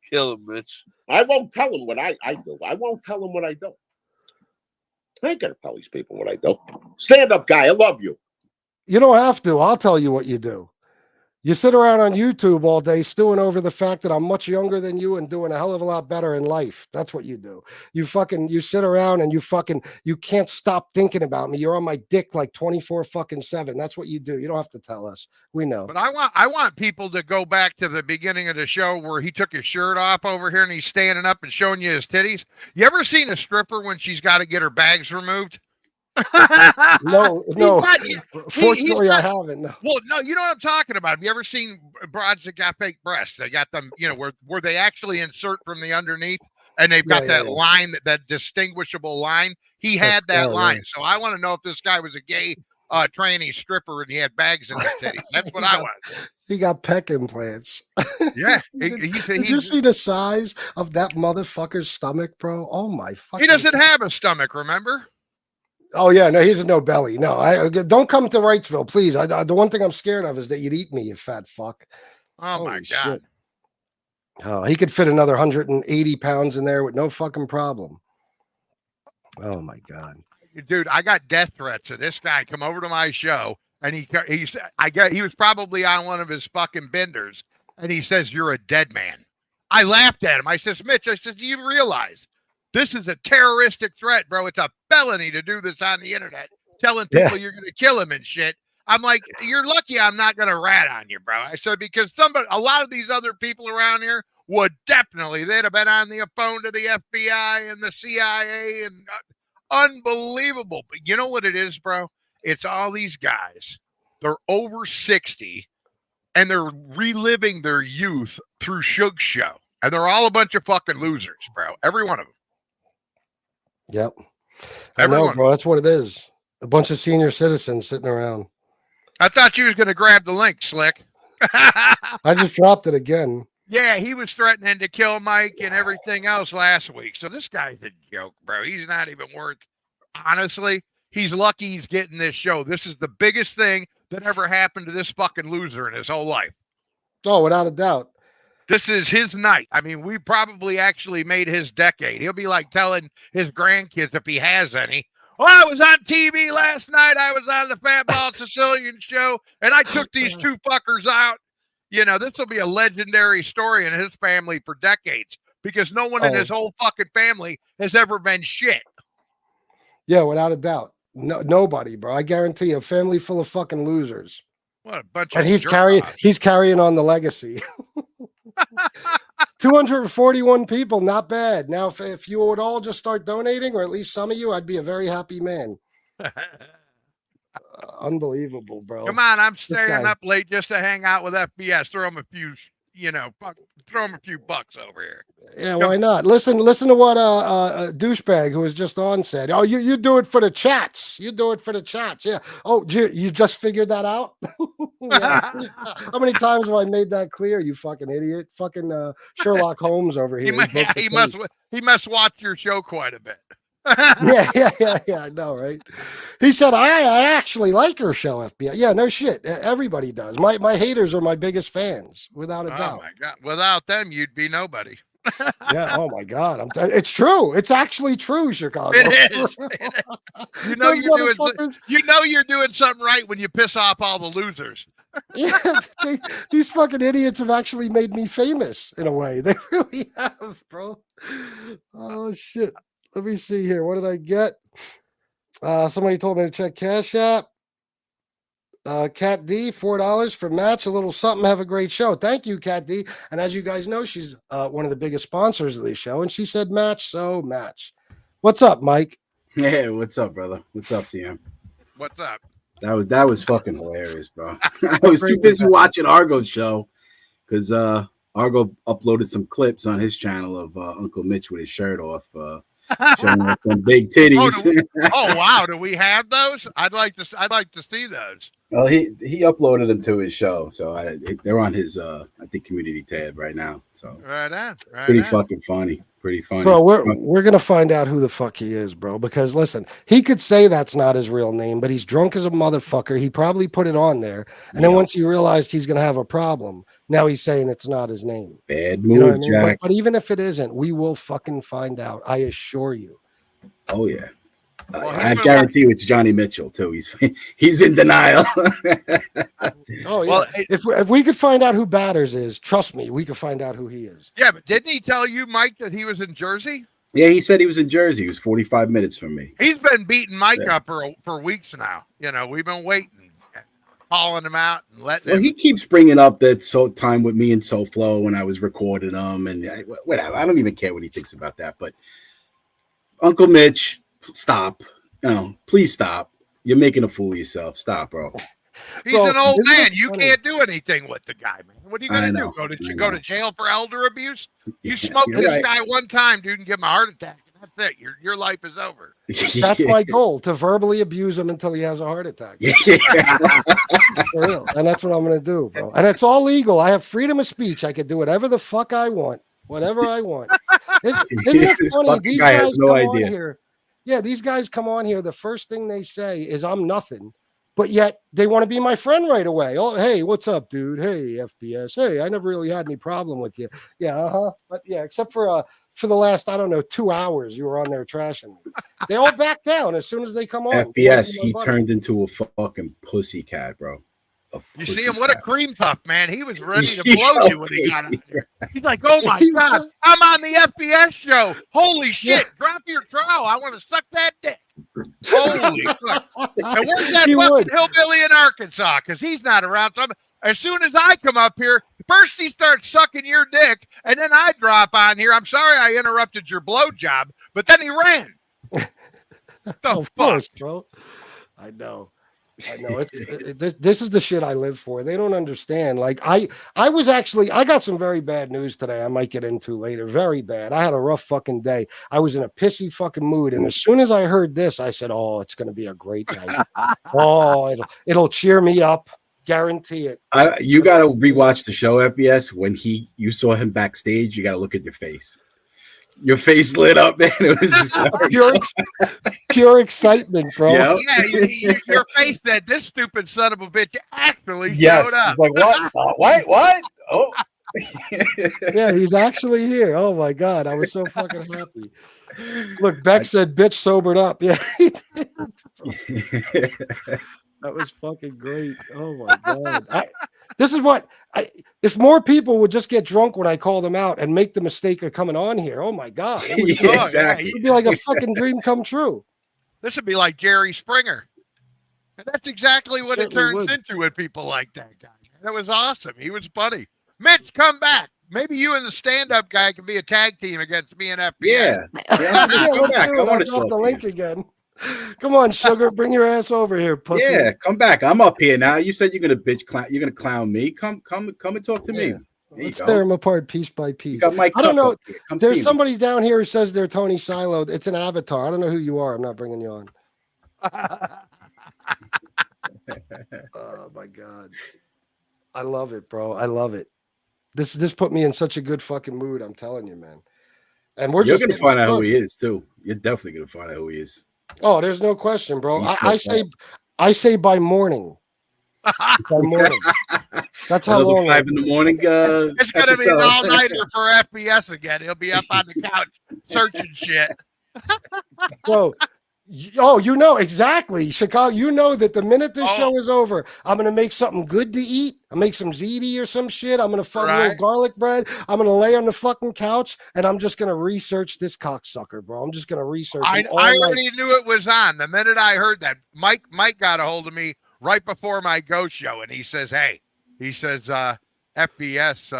Kill him, Mitch. I won't tell him what I do. I won't tell him what I do. I ain't gonna tell these people what I do. Stand up guy, I love you. You don't have to. I'll tell you what you do. You sit around on YouTube all day stewing over the fact that I'm much younger than you and doing a hell of a lot better in life. That's what you do. You sit around and you can't stop thinking about me. You're on my dick like 24/7. That's what you do. You don't have to tell us. We know. But I want people to go back to the beginning of the show where he took his shirt off over here and he's standing up and showing you his titties. You ever seen a stripper when she's got to get her bags removed? No. Fortunately, I haven't. No. Well, no, you know what I'm talking about. Have you ever seen broads that got fake breasts? They got them, where they actually insert from the underneath, and they've got that line, that distinguishable line. He had that line. So I want to know if this guy was a gay tranny stripper and he had bags in his titties. That's what I want. He got peck implants. Yeah. Did you see the size of that motherfucker's stomach, bro? Oh my fucking. He doesn't have a stomach, remember? Oh yeah, no, he's no belly. No, I don't come to Wrightsville, please. The one thing I'm scared of is that you'd eat me, you fat fuck. Oh Holy my God. Shit. Oh, he could fit another 180 pounds in there with no fucking problem. Oh my God. Dude, I got death threats of this guy come over to my show, and he was probably on one of his fucking benders, and he says, "You're a dead man." I laughed at him. I says, "Mitch," I said, "Do you realize this is a terroristic threat, bro? It's a felony to do this on the internet, telling people you're going to kill him and shit." I'm like, "You're lucky I'm not going to rat on you, bro." I said, because a lot of these other people around here would definitely, they'd have been on the phone to the FBI and the CIA and unbelievable. But you know what it is, bro? It's all these guys. They're over 60 and they're reliving their youth through Suge's show. And they're all a bunch of fucking losers, bro. Every one of them. Yep. I know, bro. That's what it is. A bunch of senior citizens sitting around. I thought you was going to grab the link, Slick. I just dropped it again. Yeah, he was threatening to kill Mike and everything else last week. So this guy's a joke, bro. He's not even worth, honestly, he's lucky he's getting this show. This is the biggest thing that ever happened to this fucking loser in his whole life. Oh, without a doubt. This is his night. I mean, we probably actually made his decade. He'll be like telling his grandkids, if he has any, "Oh, I was on TV last night. I was on the Fat Bald-Sicilian show, and I took these two fuckers out." You know, this will be a legendary story in his family for decades because no one in his whole fucking family has ever been shit. Yeah, without a doubt. No, nobody, bro. I guarantee you, a family full of fucking losers. What a bunch and of he's carrying on the legacy. 241 people, not bad. Now, if you would all just start donating, or at least some of you, I'd be a very happy man. Unbelievable, bro. Come on, I'm staying up late just to hang out with FBS. Throw him a few, throw him a few bucks over here. Yeah, why not? Listen to what a douchebag who was just on said. "Oh, you do it for the chats. You do it for the chats." Yeah. Oh, you just figured that out? Yeah. How many times have I made that clear? You fucking idiot! Fucking Sherlock Holmes over here. He must watch your show quite a bit. Yeah. I know, right? He said, I actually like her show, FBI. Yeah, no shit. Everybody does. My haters are my biggest fans, without a doubt. Oh my God. Without them, you'd be nobody. Yeah. Oh my God. It's true. It's actually true, Chicago. It is. You're doing something right when you piss off all the losers. Yeah, these fucking idiots have actually made me famous in a way. They really have, bro. Oh shit. Let me see here. What did I get? Somebody told me to check Cash App. Cat D, $4 for Match. A little something. Have a great show. Thank you, Cat D. And as you guys know, she's one of the biggest sponsors of the show. And she said match, so match. What's up, Mike? Hey, what's up, brother? What's up, TM? What's up? That was fucking hilarious, bro. I was too busy watching Argo's show because Argo uploaded some clips on his channel of Uncle Mitch with his shirt off, showing off some big titties. Oh wow, do we have those? I'd like to see those. Well, he uploaded them to his show, so they're on his I think community tab right now. So right on. Pretty fucking funny. Pretty funny, bro. We're gonna find out who the fuck he is, bro. Because listen, he could say that's not his real name, but he's drunk as a motherfucker. He probably put it on there, and then once he realized he's gonna have a problem, now he's saying it's not his name. Bad move, you know what I mean? Jack. But even if it isn't, we will fucking find out. I assure you. Oh yeah. I guarantee you it's Johnny Mitchell too. He's in denial. Oh yeah. Well, if we could find out who Batters is, trust me, we could find out who he is. Yeah, but didn't he tell you, Mike, that he was in Jersey? Yeah, he said he was in Jersey. He was 45 minutes from me. He's been beating Mike up for weeks now. You know, we've been waiting, calling him out and letting him. He keeps bringing up that time with me and SoFlo when I was recording them and whatever. I don't even care what he thinks about that. But Uncle Mitch, stop. Please stop. You're making a fool of yourself. Stop, bro. He's an old man. You can't do anything with the guy, man. What are you going to do? Go to jail for elder abuse? You smoke this guy one time, dude, and give him a heart attack. And that's it. Your life is over. That's my goal, to verbally abuse him until he has a heart attack. For real. And that's what I'm going to do, bro. And it's all legal. I have freedom of speech. I can do whatever the fuck I want. Whatever I want. Isn't it funny? These guys come on here. Yeah, these guys come on here. The first thing they say is I'm nothing, but yet they want to be my friend right away. Oh, hey, what's up, dude? Hey, FPS. Hey, I never really had any problem with you. Yeah, But yeah, except for the last, 2 hours, you were on there trashing me. They all back down as soon as they come on. FPS, he turned into a fucking pussycat, bro. You see him? What a cream puff, man. He was ready to blow you when he got out there. He's like, oh my God, I'm on the FPS show. Holy shit. Drop your trowel. I want to suck that dick. Holy fuck. And where's that fucking hillbilly in Arkansas? Because he's not around. So as soon as I come up here, first he starts sucking your dick, and then I drop on here. I'm sorry I interrupted your blowjob, but then he ran. Of course, bro. I know. This is the shit I live for. They don't understand. Like I got some very bad news today. I might get into later. Very bad. I had a rough fucking day. I was in a pissy fucking mood, and as soon as I heard this, I said, "Oh, it's gonna be a great night. Oh, it'll cheer me up. Guarantee it." You gotta rewatch the show, FBS. When you saw him backstage, you gotta look at your face. Your face lit up, man. It was just pure excitement, bro. Yep. Yeah, your face said, "This stupid son of a bitch actually showed up." Like what? What? Oh, yeah, he's actually here. Oh my God, I was so fucking happy. Look, Beck said, "Bitch sobered up." Yeah, he did. That was fucking great. Oh my God. This is what if more people would just get drunk when I call them out and make the mistake of coming on here. Oh my God. Exactly. It'd be like a fucking dream come true. This would be like Jerry Springer. And that's exactly what it turns into with people like that guy. That was awesome. He was funny. Mitch, come back. Maybe you and the stand-up guy can be a tag team against me and FBI. Yeah. I'll drop the link again. Come on, sugar, bring your ass over here, pussy. Yeah, come back. I'm up here now. You said you're gonna you're gonna clown me. Come and talk to me. Let's tear them apart piece by piece. I don't know. There's somebody down here who says they're Tony Silo. It's an avatar. I don't know who you are. I'm not bringing you on. Oh my God, I love it, bro. I love it. This put me in such a good fucking mood. I'm telling you, man. And you're gonna find out who he is too. You're definitely gonna find out who he is. Oh, there's no question, bro. I say by morning. By morning. That's how long. 5 in the morning. It's gonna be an all-nighter for FPS again. He'll be up on the couch searching shit. Bro, you know exactly, Chicago. You know that the minute this show is over, I'm gonna make something good to eat. I'll make some ziti or some shit. I'm gonna fuck a little garlic bread. I'm gonna lay on the fucking couch and I'm just gonna research this cocksucker, bro. I'm just gonna research. I already knew it was on the minute I heard that. Mike got a hold of me right before my ghost show, and he says, "Hey," he says, "FBS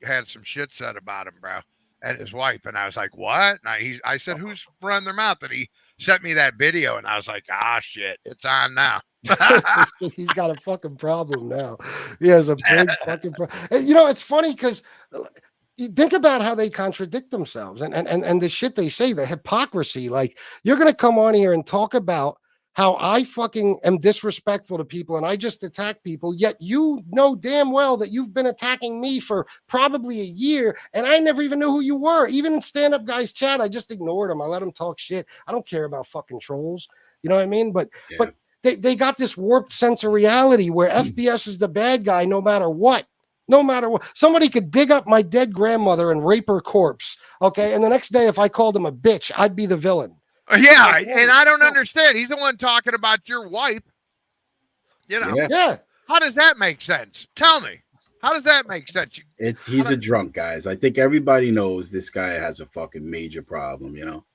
had some shit said about him, bro." and his wife. And I was like, what? And I said, who's running their mouth? And he sent me that video, and I was like, shit, it's on now. He's got a fucking problem now. He has a big fucking problem. You know, it's funny because you think about how they contradict themselves and the shit they say, the hypocrisy. Like, you're going to come on here and talk about how I fucking am disrespectful to people and I just attack people, yet you know damn well that you've been attacking me for probably a year and I never even knew who you were. Even in stand-up guys chat, I just ignored them. I let them talk shit. I don't care about fucking trolls. You know what I mean? But they got this warped sense of reality where FBS is the bad guy no matter what. No matter what. Somebody could dig up my dead grandmother and rape her corpse, okay? And the next day, if I called him a bitch, I'd be the villain. Yeah, and I don't understand. He's the one talking about your wife. You know? Yeah. How does that make sense? Tell me. How does that make sense? He's a drunk, guys. I think everybody knows this guy has a fucking major problem, you know?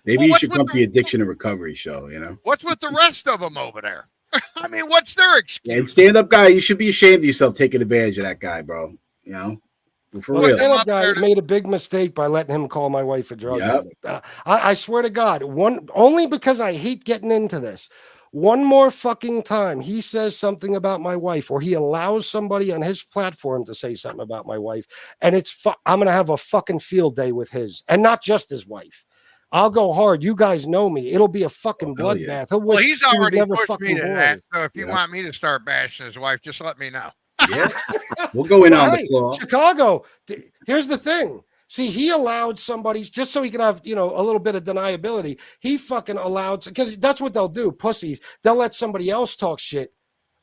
Maybe you should come to the addiction and recovery show, you know? What's with the rest of them over there? I mean, what's their excuse? Yeah, and stand-up guy, you should be ashamed of yourself taking advantage of that guy, bro. You know? For real. That guy made a big mistake by letting him call my wife a drug addict. I swear to God, only because I hate getting into this. One more fucking time he says something about my wife, or he allows somebody on his platform to say something about my wife, and I'm gonna have a fucking field day with his, and not just his wife. I'll go hard. You guys know me. It'll be a fucking bloodbath. Well, he's already pushed me to that. So if you want me to start bashing his wife, just let me know. Yeah, we'll go in on the floor. Chicago. Here's the thing. See, he allowed somebody just so he can have, a little bit of deniability. He fucking allowed, because that's what they'll do. Pussies. They'll let somebody else talk shit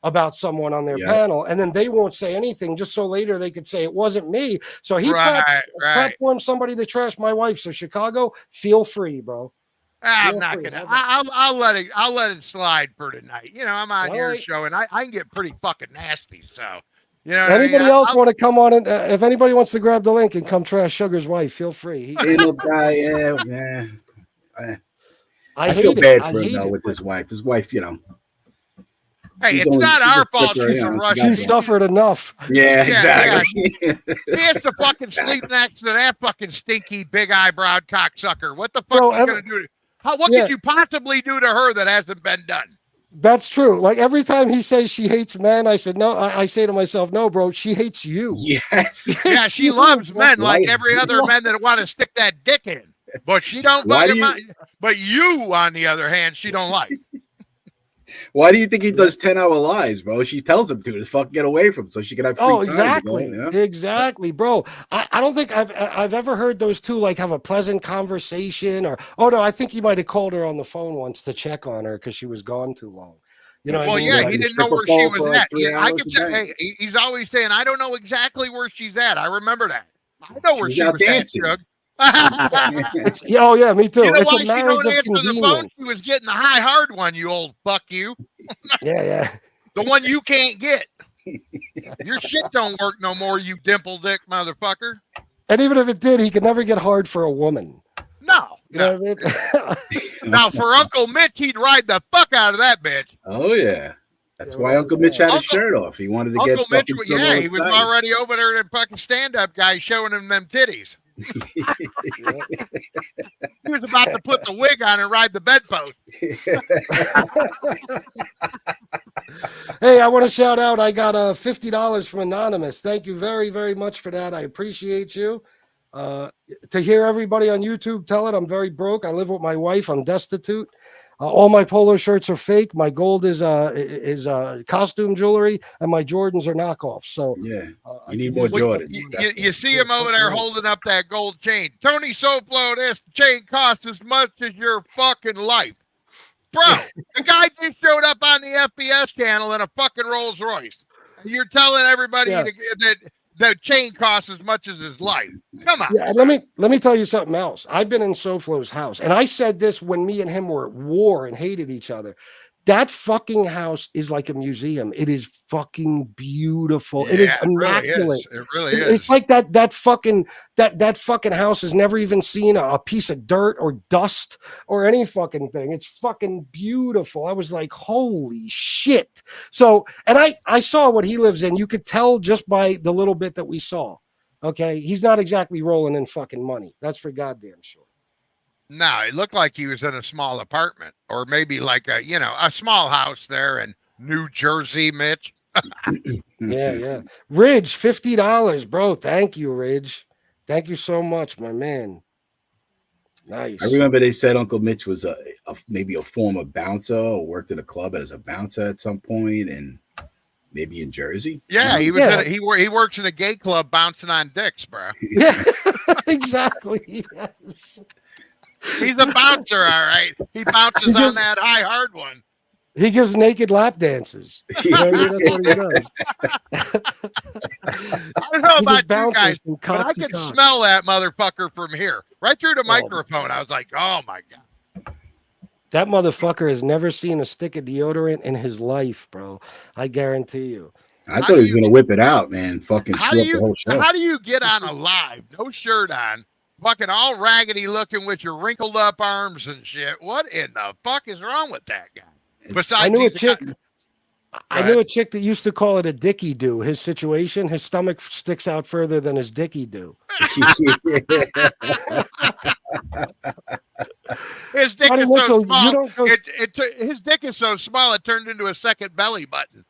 about someone on their panel, and then they won't say anything just so later they could say it wasn't me. So he platformed somebody to trash my wife. So Chicago, feel free, bro. I'm not gonna. I'll let it slide for tonight. I'm on your show, and I can get pretty fucking nasty. So, anybody else want to come on and if anybody wants to grab the link and come trash Sugar's wife, feel free. I I feel bad for him though with his wife. His wife, Hey, it's not our fault she's a Russian. She's suffered enough. Yeah, exactly. Yeah. He has to fucking sleep next to that fucking stinky, big eyebrow cocksucker. What the fuck is he gonna do? What could you possibly do to her that hasn't been done? That's true. Like every time he says she hates men, I said no. I say to myself, no, bro, she hates you. Yes. Yeah, she loves men like every other men that want to stick that dick in. But she don't. But you, on the other hand, she don't like. Why do you think he does 10-hour lives, bro? She tells him to fucking get away from him so she can have free time. Exactly. Exactly, bro. I don't think I've ever heard those two like have a pleasant conversation no, I think he might have called her on the phone once to check on her because she was gone too long. He didn't know where she was at. I can say, he's always saying, I don't know exactly where she's at. I remember that. I know where she was dancing. At, yeah, me too. You know it's why a marriage she don't of answer convenience. the phone? She was getting the high hard one, you old fuck you. Yeah. The one you can't get. Your shit don't work no more, you dimple dick motherfucker. And even if it did, he could never get hard for a woman. No. You know what I mean? Now for Uncle Mitch, he'd ride the fuck out of that bitch. Oh yeah. That's why Uncle Mitch had his shirt off. He wanted to get Mitch. Yeah, he was already over there at fucking stand-up guy showing him them titties. He was about to put the wig on and ride the bedpost. Hey, I want to shout out. I got $50 from Anonymous. Thank you very, very much for that. I appreciate you. To hear everybody on YouTube tell it, I'm very broke. I live with my wife. I'm destitute. All my polo shirts are fake. My gold is costume jewelry, and my Jordans are knockoffs. So yeah, you need more Jordans. You see him over there holding up that gold chain. Tony Soflo, this chain costs as much as your fucking life, bro. The guy just showed up on the FBS channel in a fucking Rolls Royce. And you're telling everybody that the chain costs as much as his life. Come on. Yeah, let me tell you something else. I've been in Soflo's house, and I said this when me and him were at war and hated each other. That fucking house is like a museum. It is fucking beautiful. It is immaculate. It really is. It's like that fucking house has never even seen a piece of dirt or dust or any fucking thing. It's fucking beautiful. I was like, holy shit. So, and I saw what he lives in. You could tell just by the little bit that we saw. Okay, he's not exactly rolling in fucking money. That's for goddamn sure. No, it looked like he was in a small apartment, or maybe like a small house there in New Jersey, Mitch. Yeah. Ridge, $50, bro. Thank you, Ridge. Thank you so much, my man. Nice. I remember they said Uncle Mitch was maybe a former bouncer or worked at a club as a bouncer at some point, and maybe in Jersey. Yeah, he was. He works in a gay club bouncing on dicks, bro. Yeah, exactly. Yes. He's a bouncer, all right. He bounces on that high hard one. He gives naked lap dances. You know what I mean? That's what he does. I don't know about you guys, but I could smell that motherfucker from here, right through the microphone. I was like, oh my God. That motherfucker has never seen a stick of deodorant in his life, bro. I guarantee you. I thought he was gonna whip it out, man. Fucking screw up the whole show. How do you get on a live, no shirt on, fucking all raggedy looking with your wrinkled up arms and shit? What in the fuck is wrong with that guy? Besides, I knew a chick that used to call it a dicky do. His situation, his stomach sticks out further than his dicky do. His dick is so small. His dick is so small it turned into a second belly button.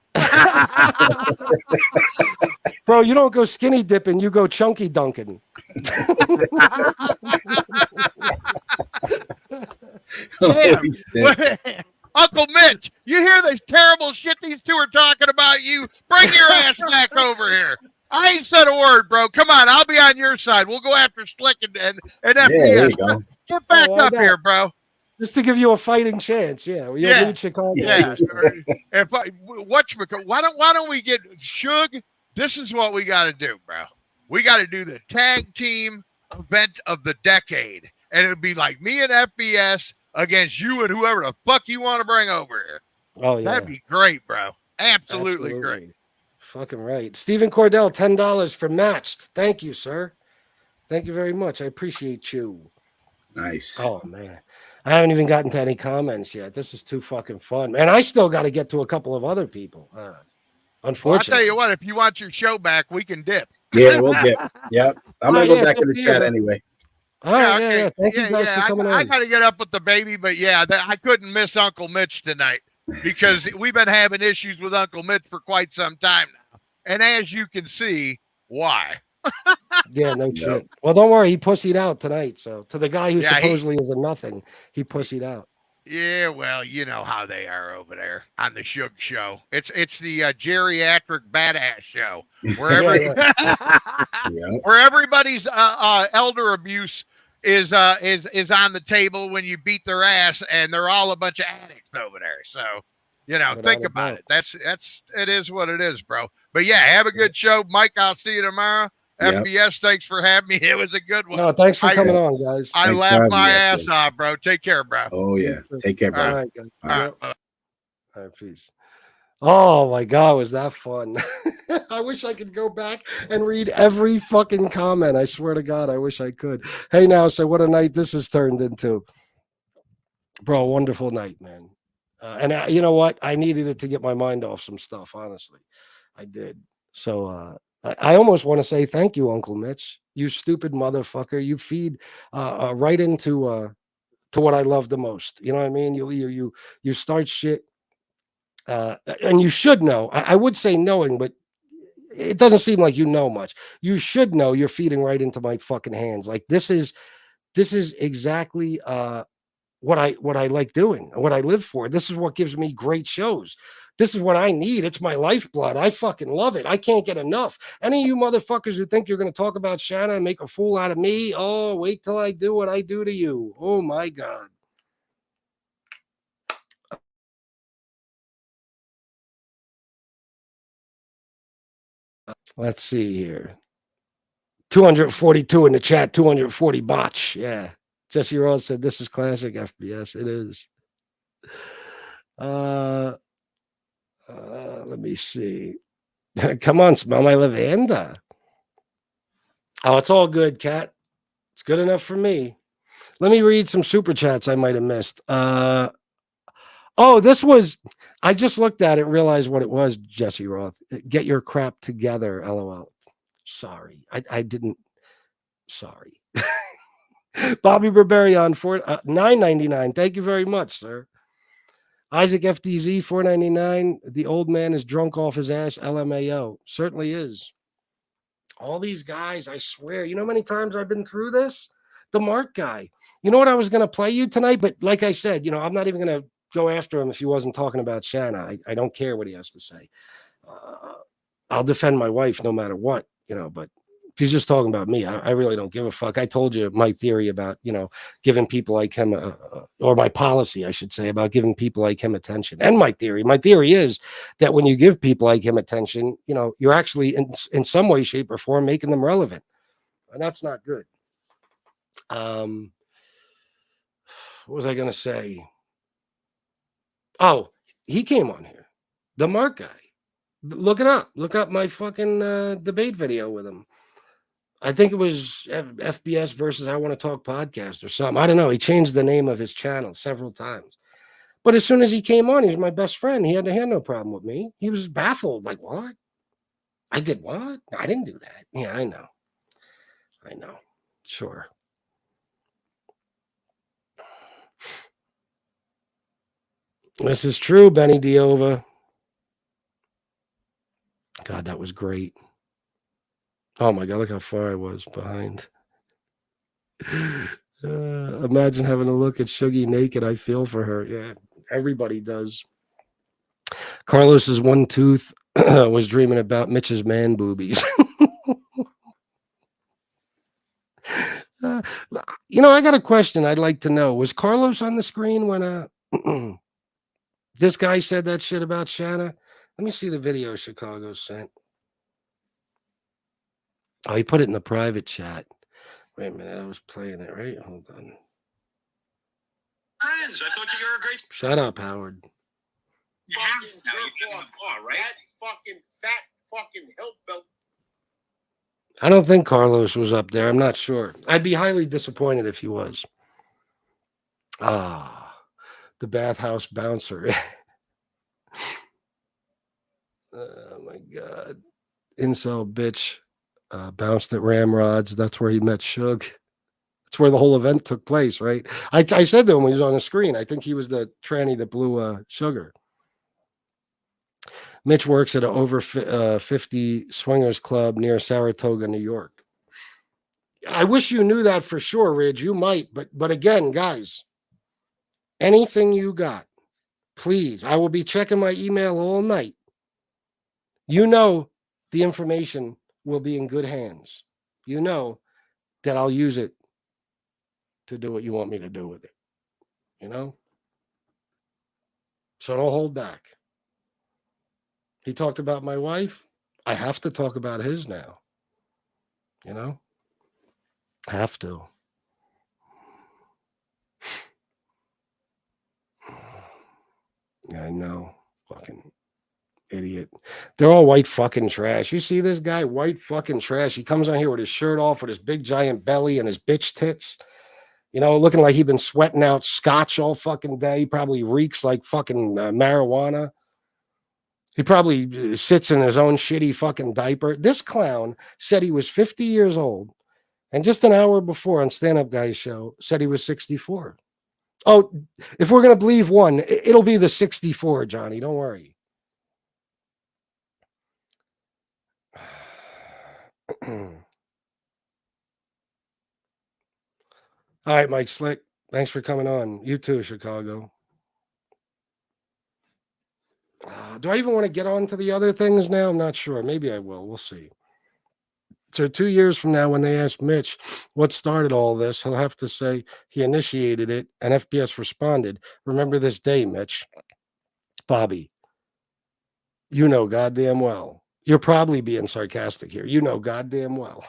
Bro, you don't go skinny dipping, you go chunky dunking. Damn. Uncle Mitch, you hear this terrible shit these two are talking about you? Bring your ass back over here. I ain't said a word, bro. Come on, I'll be on your side. We'll go after Slick and FBS. Get back up here, bro. Just to give you a fighting chance, yeah. You'll lead Chicago. Yeah. Why don't we get Suge? This is what we got to do, bro. We got to do the tag team event of the decade, and it'll be like me and FBS against you and whoever the fuck you want to bring over here. Oh, yeah. That'd be great, bro. Absolutely great. Fucking right. Stephen Cordell, $10 for Matched. Thank you, sir. Thank you very much. I appreciate you. Nice. Oh, man. I haven't even gotten to any comments yet. This is too fucking fun. Man, I still got to get to a couple of other people. Unfortunately. Well, I'll tell you what, if you want your show back, we can dip. Yeah, we'll dip. Yep. I'm going to go back in the chat anyway. All right, yeah. Thank you guys for coming on. I got to get up with the baby, but I couldn't miss Uncle Mitch tonight because we've been having issues with Uncle Mitch for quite some time now. And as you can see, why? Yeah, no shit. Well, don't worry. He pussied out tonight. So to the guy who supposedly is a nothing, he pussied out. Yeah, well, you know how they are over there on the Suge Show. It's the geriatric badass show where where everybody's elder abuse is on the table when you beat their ass, and they're all a bunch of addicts over there. So think about it. It is what it is, bro. But yeah, have a good show, Mike. I'll see you tomorrow. Yep. FBS, thanks for having me. It was a good one. No, thanks for coming on, guys. I laughed my ass off, bro. Take care, bro. Oh, yeah. Take care, bro. All right, guys. All right, peace. Oh, my God. Was that fun? I wish I could go back and read every fucking comment. I swear to God, I wish I could. Hey, now, so what a night this has turned into. Bro, wonderful night, man. And you know what? I needed it to get my mind off some stuff, honestly. I did. So, I almost want to say thank you, Uncle Mitch. You stupid motherfucker. You feed right into to what I love the most. You know what I mean? You start shit, and you should know. I would say knowing, but it doesn't seem like you know much. You should know you're feeding right into my fucking hands. Like this is exactly what I like doing, what I live for. This is what gives me great shows. This is what I need. It's my lifeblood. I fucking love it. I can't get enough. Any of you motherfuckers who think you're going to talk about Shanna and make a fool out of me, oh, wait till I do what I do to you. Oh, my God. Let's see here. 242 in the chat, 240 botch. Yeah. Jesse Ross said, this is classic FBS. It is. Let me see. Come on, smell my lavender. Oh, it's all good, Cat. It's good enough for me. Let me read some super chats I might have missed. Oh, this was, I just looked at it and realized what it was, Jesse Roth. Get your crap together, LOL. Sorry. I didn't. Sorry. Bobby Barbarian for $9.99. Thank you very much, sir. Isaac FDZ $4.99. The old man is drunk off his ass. LMAO. Certainly is. All these guys, I swear. You know how many times I've been through this? The Mark guy. You know what I was going to play you tonight? But like I said, you know, I'm not even going to go after him if he wasn't talking about Shanna. I don't care what he has to say. I'll defend my wife no matter what, you know, but if he's just talking about me, I really don't give a fuck. I told you my theory about, you know, giving people like him, or my policy, I should say, about giving people like him attention. And my theory is that when you give people like him attention, you know, you're actually in some way, shape, or form making them relevant. And that's not good. What was I going to say? Oh, he came on here. The Mark guy. Look it up. Look up my fucking debate video with him. I think it was FBS versus I Want to Talk podcast or something. I don't know. He changed the name of his channel several times. But as soon as he came on, he was my best friend. He had no problem with me. He was baffled. Like, what? I did what? I didn't do that. Yeah, I know. Sure. This is true, Benny Diova. God, that was great. Oh my God, look how far I was behind. Imagine having to look at Shuggy naked. I feel for her. Yeah, everybody does. Carlos's one tooth was dreaming about Mitch's man boobies. You know, I got a question I'd like to know. Was Carlos on the screen when this guy said that shit about Shanna? Let me see the video Chicago sent. Oh, he put it in the private chat. Wait a minute, I was playing it, right? Hold on. Friends, I thought you were a great. Shut up, Howard. Fucking jerk off. Right? That fucking fat fucking hilt belt. I don't think Carlos was up there. I'm not sure. I'd be highly disappointed if he was. The bathhouse bouncer. Oh my God. Incel bitch bounced at Ramrods. That's where he met Suge. That's where the whole event took place, right? I said to him when he was on the screen, I think he was the tranny that blew Sugar. Mitch works at an over 50 swingers club near Saratoga, New York. I wish you knew that for sure, Ridge. You might, but again, guys, anything you got, please. I will be checking my email all night. You know the information will be in good hands. You know that I'll use it to do what you want me to do with it. You know? So don't hold back. He talked about my wife. I have to talk about his now. You know? Have to. Yeah, I know. Fucking idiot. They're all white fucking trash. You see this guy? White fucking trash. He comes on here with his shirt off, with his big giant belly and his bitch tits. You know, looking like he'd been sweating out scotch all fucking day. He probably reeks like fucking marijuana. He probably sits in his own shitty fucking diaper. This clown said he was 50 years old. And just an hour before on Stand Up Guy's show, said he was 64. Oh, if we're going to believe one, it'll be the 64, Johnny. Don't worry. All right, Mike Slick. Thanks for coming on. You too, Chicago. Do I even want to get on to the other things now? I'm not sure. Maybe I will. We'll see. So 2 years from now, when they ask Mitch what started all this, he'll have to say he initiated it and FBS responded. Remember this day, Mitch. Bobby, you know goddamn well. You're probably being sarcastic here. You know goddamn well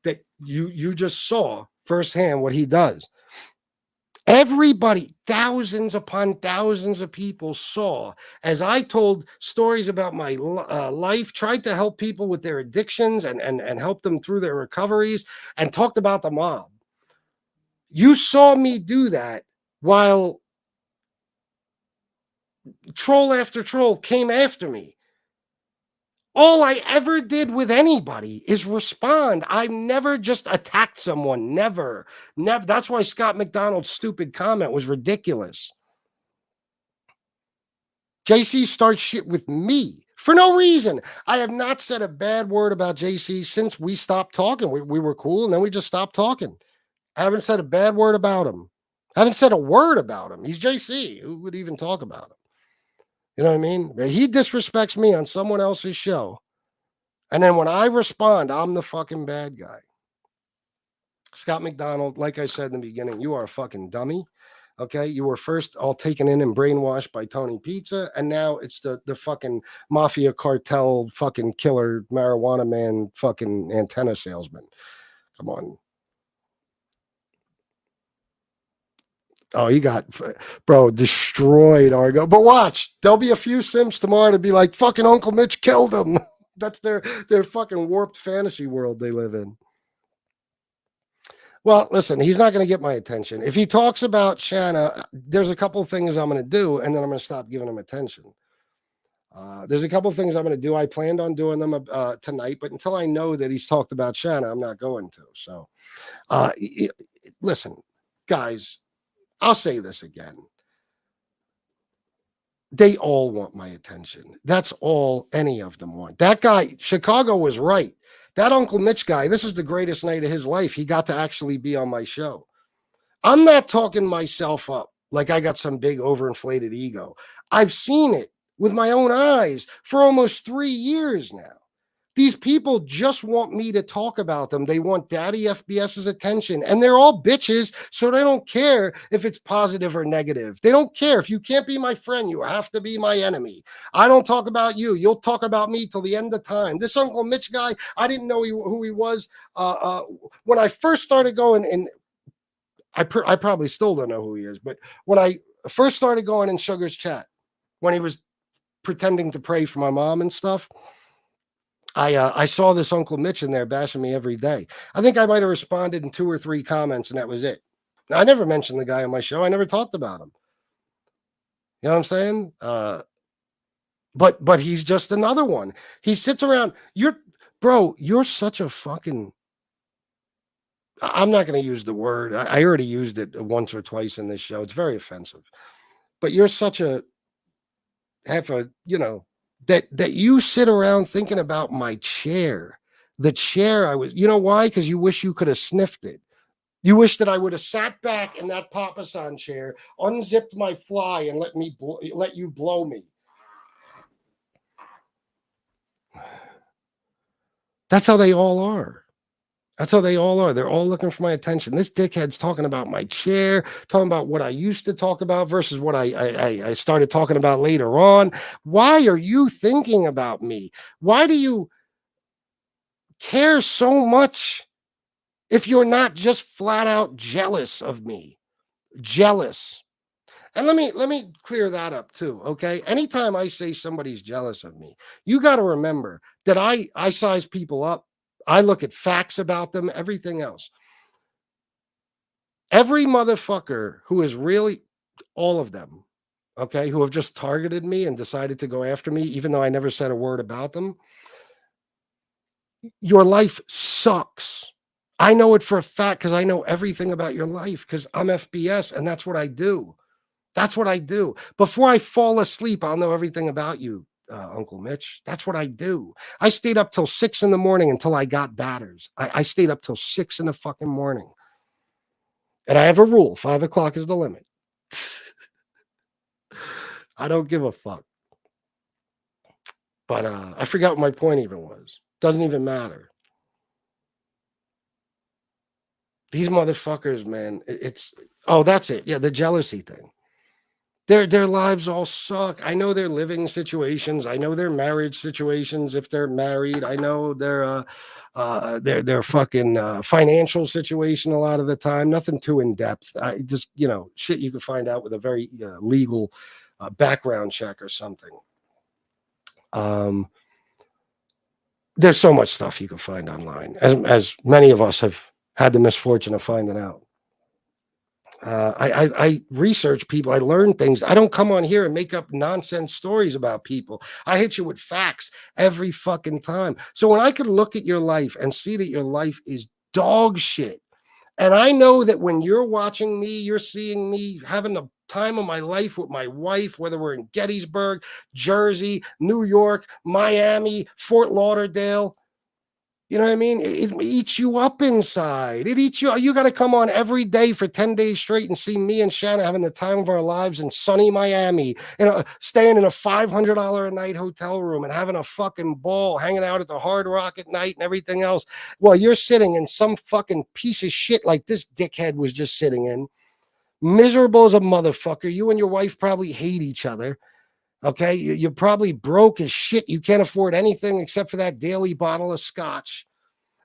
that you just saw firsthand what he does. Everybody, thousands upon thousands of people saw as I told stories about my life, tried to help people with their addictions and help them through their recoveries and talked about the mob. You saw me do that while troll after troll came after me. All I ever did with anybody is respond. I've never just attacked someone. Never. That's why Scott McDonald's stupid comment was ridiculous. JC starts shit with me for no reason. I have not said a bad word about JC since we stopped talking. We were cool, and then we just stopped talking. I haven't said a bad word about him. I haven't said a word about him. He's JC. Who would even talk about him? You know what I mean? He disrespects me on someone else's show. And then when I respond, I'm the fucking bad guy. Scott McDonald, like I said in the beginning, you are a fucking dummy. Okay, you were first all taken in and brainwashed by Tony Pizza, and now it's the fucking mafia cartel fucking killer marijuana man fucking antenna salesman. Come on. Oh, he got, bro, destroyed Argo. But watch, there'll be a few Sims tomorrow to be like, fucking Uncle Mitch killed him. That's their fucking warped fantasy world they live in. Well, listen, he's not going to get my attention. If he talks about Shanna, there's a couple of things I'm going to do, and then I'm going to stop giving him attention. There's a couple of things I'm going to do. I planned on doing them tonight, but until I know that he's talked about Shanna, I'm not going to. So, listen, guys, I'll say this again. They all want my attention. That's all any of them want. That guy, Chicago was right. That Uncle Mitch guy, this is the greatest night of his life. He got to actually be on my show. I'm not talking myself up like I got some big overinflated ego. I've seen it with my own eyes for almost 3 years now. These people just want me to talk about them. They want Daddy FBS's attention, and they're all bitches, so they don't care if it's positive or negative. They don't care. If you can't be my friend, you have to be my enemy. I don't talk about you. You'll talk about me till the end of time. This Uncle Mitch guy, I didn't know who he was. When I first started going, and I probably still don't know who he is, but when I first started going in Sugar's chat, when he was pretending to pray for my mom and stuff, I saw this Uncle Mitch in there bashing me every day. I think I might have responded in 2 or 3 comments, and that was it. Now, I never mentioned the guy on my show. I never talked about him. You know what I'm saying? But he's just another one. He sits around. You're such a fucking. I'm not going to use the word. I already used it once or twice in this show. It's very offensive. But you're such a that you sit around thinking about my chair. The chair I was, you know why? Because you wish you could have sniffed it. You wish that I would have sat back in that Papasan chair, unzipped my fly, and let you blow me. That's how they all are. That's how they all are. They're all looking for my attention. This dickhead's talking about my chair, talking about what I used to talk about versus what I started talking about later on. Why are you thinking about me? Why do you care so much if you're not just flat out jealous of me? Jealous. And let me clear that up too, okay? Anytime I say somebody's jealous of me, you got to remember that I size people up. I look at facts about them, everything else. Every motherfucker who is really, all of them, okay, who have just targeted me and decided to go after me, even though I never said a word about them, your life sucks. I know it for a fact because I know everything about your life because I'm FBS and that's what I do. That's what I do. Before I fall asleep, I'll know everything about you. Uncle Mitch. That's what I do. I stayed up till 6 a.m. until I got batters. I stayed up till 6 a.m. And I have a rule. 5 o'clock is the limit. I don't give a fuck. But I forgot what my point even was. Doesn't even matter. These motherfuckers, man, that's it. Yeah, the jealousy thing. Their lives all suck. I know their living situations. I know their marriage situations if they're married. I know their fucking financial situation a lot of the time. Nothing too in depth. I just shit you can find out with a very legal background check or something. There's so much stuff you can find online, as many of us have had the misfortune of finding out. I research people. I learn things. I don't come on here and make up nonsense stories about people. I hit you with facts every fucking time. So when I could look at your life and see that your life is dog shit, and I know that when you're watching me, you're seeing me having the time of my life with my wife, whether we're in Gettysburg, Jersey, New York, Miami, Fort Lauderdale. You know what I mean? It eats you up inside. It eats you. You got to come on every day for 10 days straight and see me and Shanna having the time of our lives in sunny Miami, staying in a $500 a night hotel room and having a fucking ball, hanging out at the Hard Rock at night and everything else. Well, you're sitting in some fucking piece of shit like this dickhead was just sitting in, miserable as a motherfucker. You and your wife probably hate each other. Okay, you're probably broke as shit. You can't afford anything except for that daily bottle of scotch.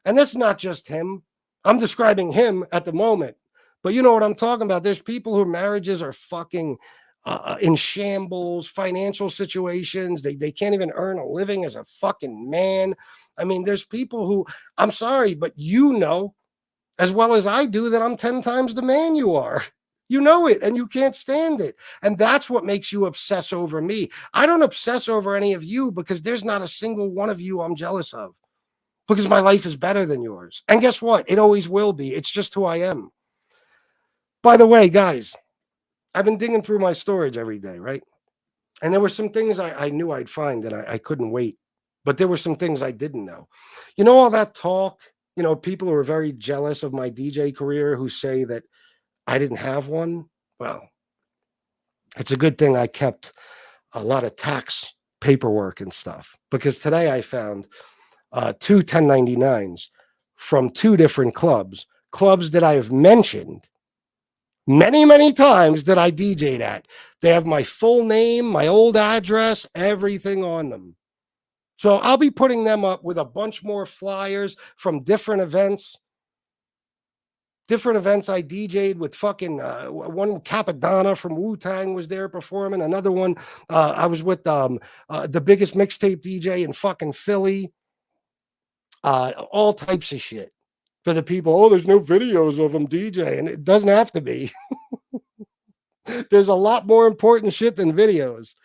And that's not just him. I'm describing him at the moment. But you know what I'm talking about. There's people whose marriages are fucking in shambles, financial situations. They can't even earn a living as a fucking man. I mean, there's people who, I'm sorry, but you know as well as I do that I'm 10 times the man you are. You know it, and you can't stand it. And that's what makes you obsess over me. I don't obsess over any of you because there's not a single one of you I'm jealous of, because my life is better than yours. And guess what? It always will be. It's just who I am. By the way, guys, I've been digging through my storage every day, right? And there were some things I knew I'd find that I couldn't wait. But there were some things I didn't know. You know, all that talk, people who are very jealous of my DJ career who say that I didn't have one. Well, it's a good thing I kept a lot of tax paperwork and stuff, because today I found 2 1099s from 2 different clubs that I have mentioned many, many times that I DJ'd at. They have my full name, my old address, everything on them. So I'll be putting them up with a bunch more flyers from different events. Different events I DJ'd with fucking one Capadonna from Wu-Tang was there performing. Another one, I was with the biggest mixtape DJ in fucking Philly. All types of shit for the people. Oh, there's no videos of them DJ, and it doesn't have to be. There's a lot more important shit than videos.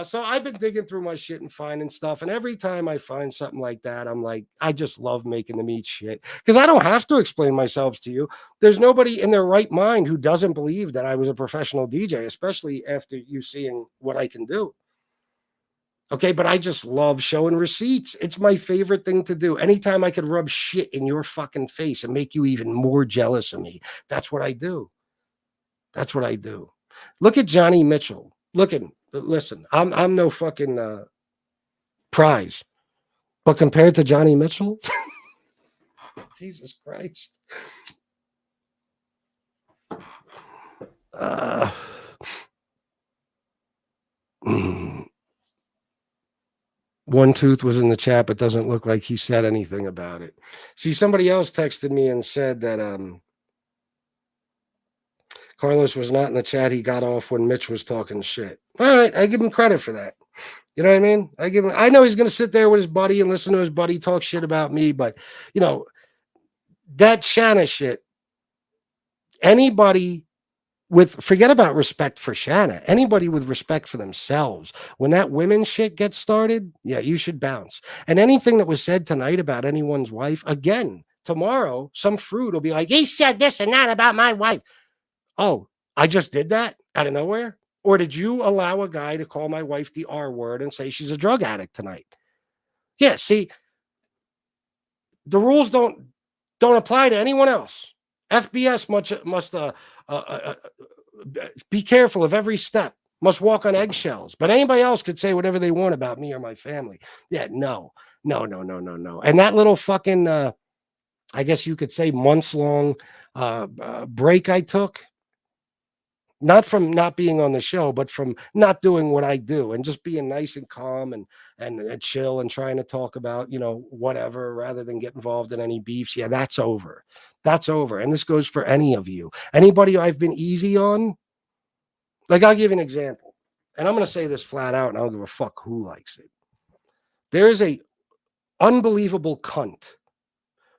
So I've been digging through my shit and finding stuff. And every time I find something like that, I'm like, I just love making them eat shit, because I don't have to explain myself to you. There's nobody in their right mind who doesn't believe that I was a professional DJ, especially after you seeing what I can do. Okay, but I just love showing receipts. It's my favorite thing to do. Anytime I could rub shit in your fucking face and make you even more jealous of me, that's what I do. That's what I do. Look at Johnny Mitchell. Listen, I'm no fucking prize, but compared to Johnny Mitchell, Jesus Christ. One Tooth was in the chat, but doesn't look like he said anything about it. See, somebody else texted me and said that Carlos was not in the chat. He got off when Mitch was talking shit. All right, I give him credit for that. You know what I mean? I know he's going to sit there with his buddy and listen to his buddy talk shit about me, but that Shanna shit, anybody forget about respect for Shanna, anybody with respect for themselves, when that women shit gets started, yeah, you should bounce. And anything that was said tonight about anyone's wife, again, tomorrow, some fruit will be like, he said this and that about my wife. Oh, I just did that out of nowhere? Or did you allow a guy to call my wife the R word and say she's a drug addict tonight? Yeah, see, the rules don't apply to anyone else. FBS must be careful of every step, must walk on eggshells. But anybody else could say whatever they want about me or my family. Yeah, no. And that little fucking, I guess you could say months-long break I took, not from not being on the show, but from not doing what I do and just being nice and calm and chill and trying to talk about, whatever, rather than get involved in any beefs. Yeah, that's over. That's over. And this goes for any of you. Anybody I've been easy on, like, I'll give you an example. And I'm going to say this flat out, and I don't give a fuck who likes it. There's a unbelievable cunt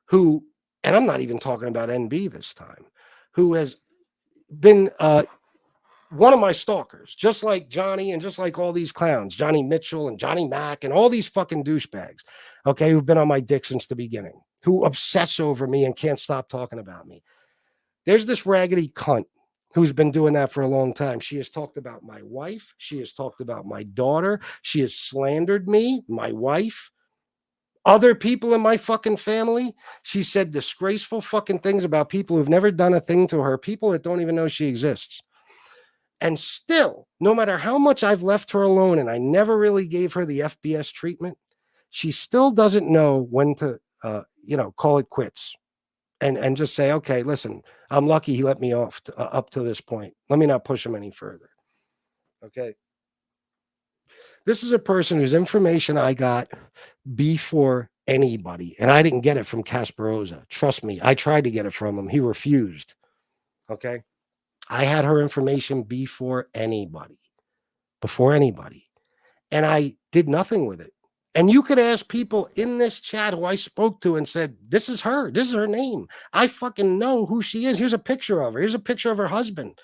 who, and I'm not even talking about NB this time, who has been one of my stalkers, just like Johnny and just like all these clowns, Johnny Mitchell and Johnny Mack and all these fucking douchebags, okay, who've been on my dick since the beginning, who obsess over me and can't stop talking about me. There's this raggedy cunt who's been doing that for a long time. She has talked about my wife. She has talked about my daughter. She has slandered me, my wife, other people in my fucking family. She said disgraceful fucking things about people who've never done a thing to her, people that don't even know she exists. And still, no matter how much I've left her alone and I never really gave her the FBS treatment, she still doesn't know when to, call it quits and just say, okay, listen, I'm lucky he let me off up to this point. Let me not push him any further. Okay. This is a person whose information I got before anybody, and I didn't get it from Casperosa. Trust me, I tried to get it from him. He refused. Okay. I had her information before anybody, and I did nothing with it. And you could ask people in this chat who I spoke to and said, this is her name. I fucking know who she is. Here's a picture of her. Here's a picture of her husband.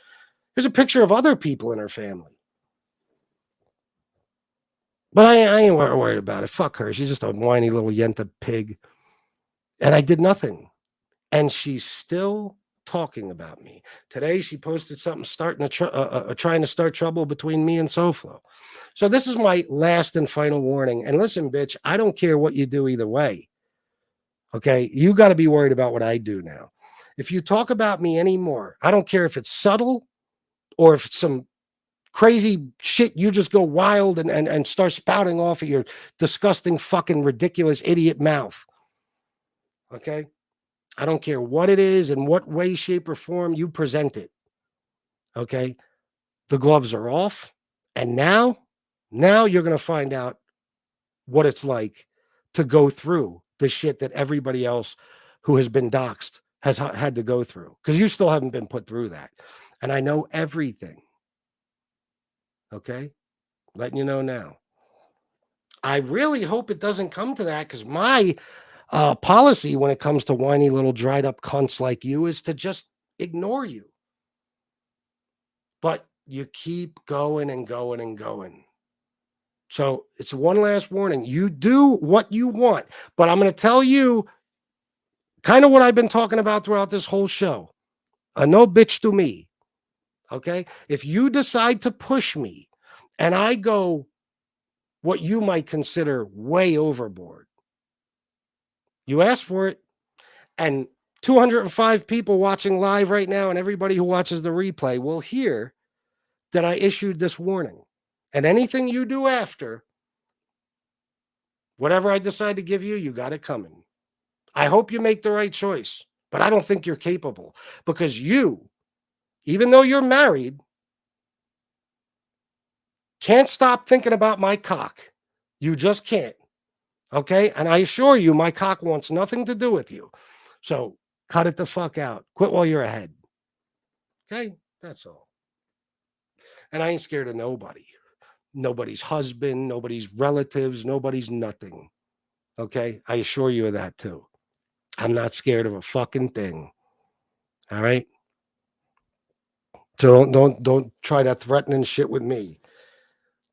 Here's a picture of other people in her family. But I ain't worried about it. Fuck her. She's just a whiny little yenta pig. And I did nothing. And she's still talking about me. Today she posted something trying to start trouble between me and SoFlo. So this is my last and final warning. And listen, bitch, I don't care what you do either way. Okay, you got to be worried about what I do now. If you talk about me anymore, I don't care if it's subtle or if it's some crazy shit, you just go wild and start spouting off of your disgusting fucking ridiculous idiot mouth. Okay? I don't care what it is and what way, shape, or form you present it. Okay? The gloves are off. And now you're going to find out what it's like to go through the shit that everybody else who has been doxxed has had to go through. Because you still haven't been put through that. And I know everything. Okay? Letting you know now. I really hope it doesn't come to that, because my policy when it comes to whiny little dried up cunts like you is to just ignore you. But you keep going and going and going. So it's one last warning. You do what you want, but I'm going to tell you kind of what I've been talking about throughout this whole show. No bitch to me. Okay? If you decide to push me and I go what you might consider way overboard, you ask for it. And 205 people watching live right now and everybody who watches the replay will hear that I issued this warning. And anything you do after, whatever I decide to give you, you got it coming. I hope you make the right choice, but I don't think you're capable, because you, even though you're married, can't stop thinking about my cock. You just can't. Okay? And I assure you, my cock wants nothing to do with you. So cut it the fuck out. Quit while you're ahead. Okay? That's all. And I ain't scared of nobody. Nobody's husband, nobody's relatives, nobody's nothing. Okay? I assure you of that too. I'm not scared of a fucking thing. All right? So don't try that threatening shit with me.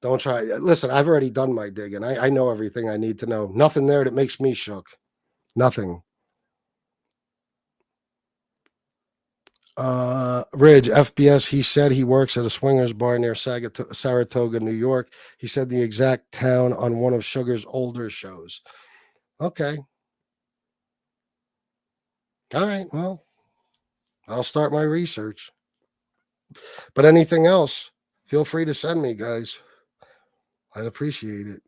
Don't try. Listen, I've already done my digging. I know everything I need to know. Nothing there that makes me shook. Nothing. Ridge, FBS, he said he works at a swingers bar near Saratoga, New York. He said the exact town on one of Sugar's older shows. Okay. All right, well, I'll start my research. But anything else, feel free to send me, guys. I'd appreciate it.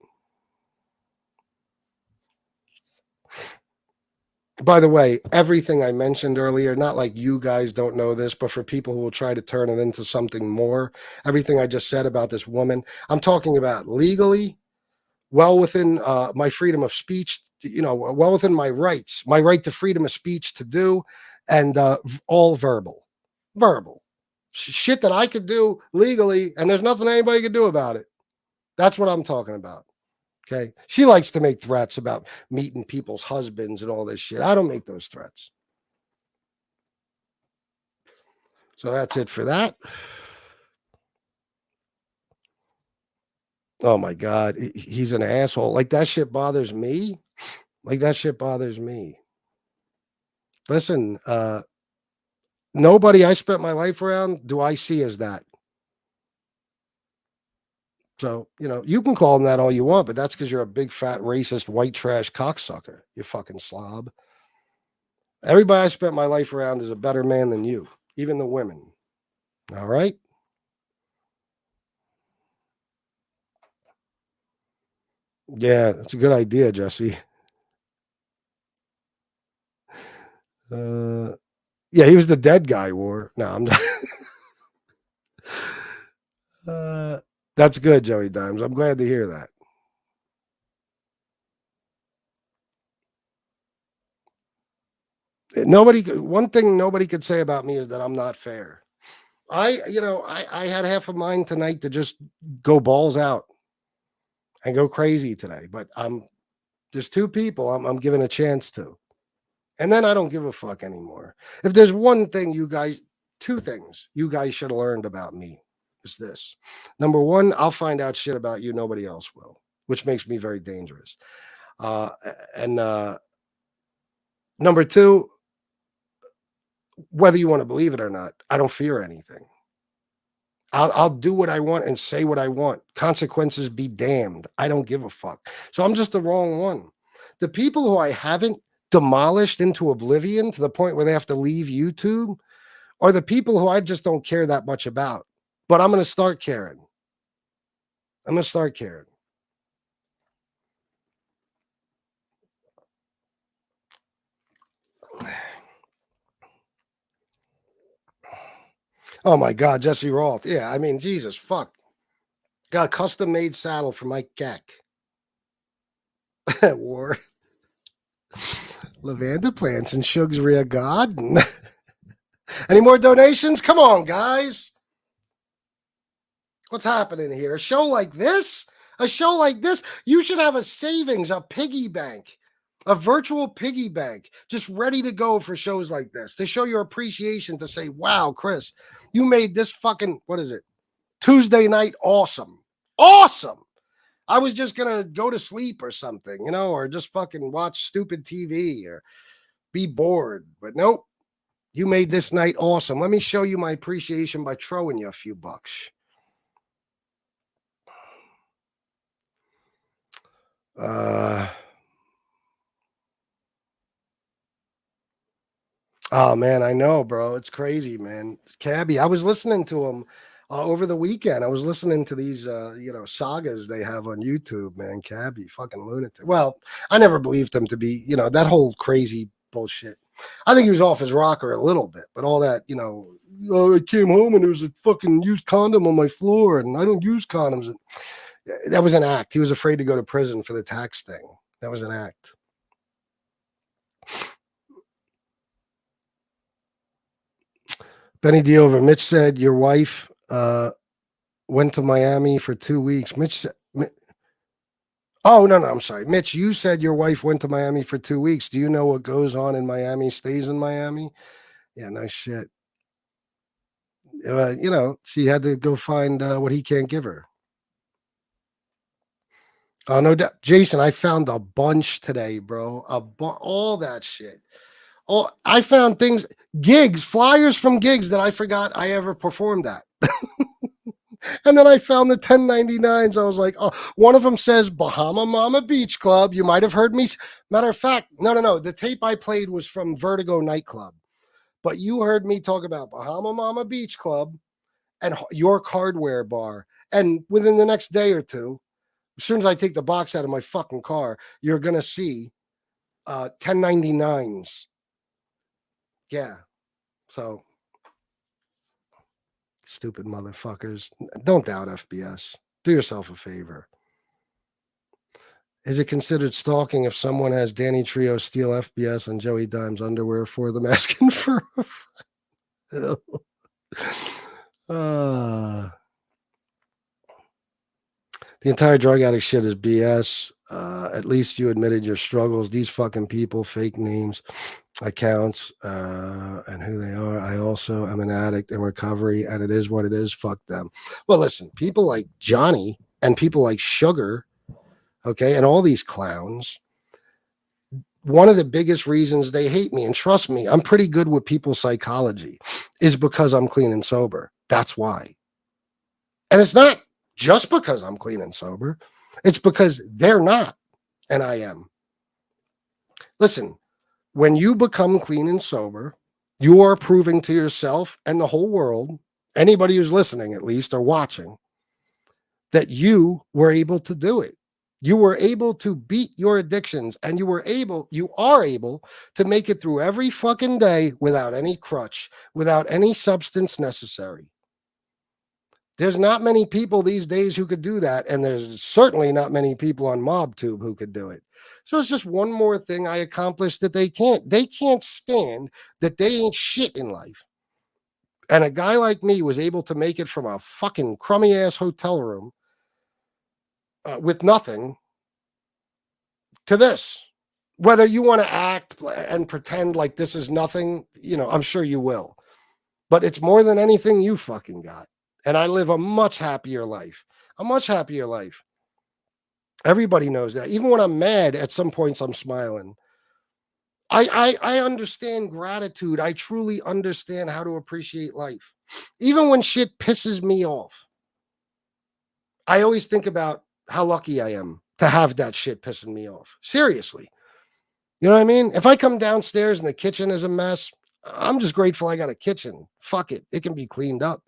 By the way, everything I mentioned earlier, not like you guys don't know this, but for people who will try to turn it into something more, everything I just said about this woman, I'm talking about legally, well within my freedom of speech, well within my rights, my right to freedom of speech to do, and all verbal shit that I could do legally, and there's nothing anybody can do about it. That's what I'm talking about. Okay. She likes to make threats about meeting people's husbands and all this shit. I don't make those threats. So that's it for that. Oh my God. He's an asshole. Like that shit bothers me. Listen, nobody I spent my life around do I see as that. So, you can call him that all you want, but that's because you're a big, fat, racist, white trash cocksucker. You fucking slob. Everybody I spent my life around is a better man than you, even the women. All right? Yeah, that's a good idea, Jesse. Yeah, he was the dead guy, War. No, I'm not. That's good, Joey Dimes. I'm glad to hear that. One thing nobody could say about me is that I'm not fair. I had half a mind tonight to just go balls out and go crazy today, but there's two people I'm giving a chance to. And then I don't give a fuck anymore. If there's two things you guys should have learned about me is this. Number one, I'll find out shit about you nobody else will, which makes me very dangerous. And number two, whether you want to believe it or not, I don't fear anything. I'll do what I want and say what I want. Consequences be damned. I don't give a fuck. So I'm just the wrong one. The people who I haven't demolished into oblivion to the point where they have to leave YouTube are the people who I just don't care that much about. But I'm going to start caring. Oh my God, Jesse Roth. Yeah, I mean, Jesus, fuck. Got a custom-made saddle for Mike Gack. War. Lavanda plants and Shug's rear garden. Any more donations? Come on, guys. What's happening here? A show like this? You should have a savings, a piggy bank, a virtual piggy bank, just ready to go for shows like this to show your appreciation, to say, wow, Chris, you made this fucking, Tuesday night awesome. Awesome. I was just going to go to sleep or something, or just fucking watch stupid TV or be bored. But nope, you made this night awesome. Let me show you my appreciation by throwing you a few bucks. Oh man, I know, bro. It's crazy, man. Cabby, I was listening to him over the weekend. I was listening to these, sagas they have on YouTube, man. Cabby, fucking lunatic. Well, I never believed him to be, that whole crazy bullshit. I think he was off his rocker a little bit, but all that, I came home and there was a fucking used condom on my floor and I don't use condoms. That was an act. He was afraid to go to prison for the tax thing. That was an act. Benny D over. Mitch said your wife went to Miami for 2 weeks. Mitch said, oh, no, I'm sorry. Mitch, you said your wife went to Miami for 2 weeks. Do you know what goes on in Miami stays in Miami? Yeah, no shit. She had to go find what he can't give her. Oh, no doubt. Jason, I found a bunch today, bro. All that shit. Oh, I found gigs, flyers from gigs that I forgot I ever performed at. And then I found the 1099s. I was like, oh, one of them says Bahama Mama Beach Club. You might have heard me. Matter of fact, no. The tape I played was from Vertigo Nightclub. But you heard me talk about Bahama Mama Beach Club and York Hardware Bar. And within the next day or two, as soon as I take the box out of my fucking car, you're going to see 1099s. Yeah. So, stupid motherfuckers. Don't doubt FBS. Do yourself a favor. Is it considered stalking if someone has Danny Trio steal FBS and Joey Dime's underwear for them, asking for a the entire drug addict shit is BS. At least you admitted your struggles. These fucking people, fake names. accounts and who they are. I also am an addict in recovery, and it is what it is. Fuck them. Well, listen, people like Johnny and people like Sugar, okay, and all these clowns, one of the biggest reasons they hate me, and trust me, I'm pretty good with people's psychology, is because I'm clean and sober. That's why. And it's not just because I'm clean and sober. It's because they're not, and I am. Listen, when you become clean and sober, you are proving to yourself and the whole world, anybody who's listening at least or watching, that you were able to do it. You were able to beat your addictions, and you are able to make it through every fucking day without any crutch, without any substance necessary. There's not many people these days who could do that, and there's certainly not many people on MobTube who could do it. So it's just one more thing I accomplished that they can't. They can't stand that they ain't shit in life. And a guy like me was able to make it from a fucking crummy ass hotel room with nothing to this. Whether you want to act and pretend like this is nothing, I'm sure you will. But it's more than anything you fucking got. And I live a much happier life. A much happier life. Everybody knows that. Even when I'm mad, at some points I'm smiling. I understand gratitude. I truly understand how to appreciate life. Even when shit pisses me off, I always think about how lucky I am to have that shit pissing me off. Seriously. You know what I mean? If I come downstairs and the kitchen is a mess, I'm just grateful I got a kitchen. Fuck it. It can be cleaned up.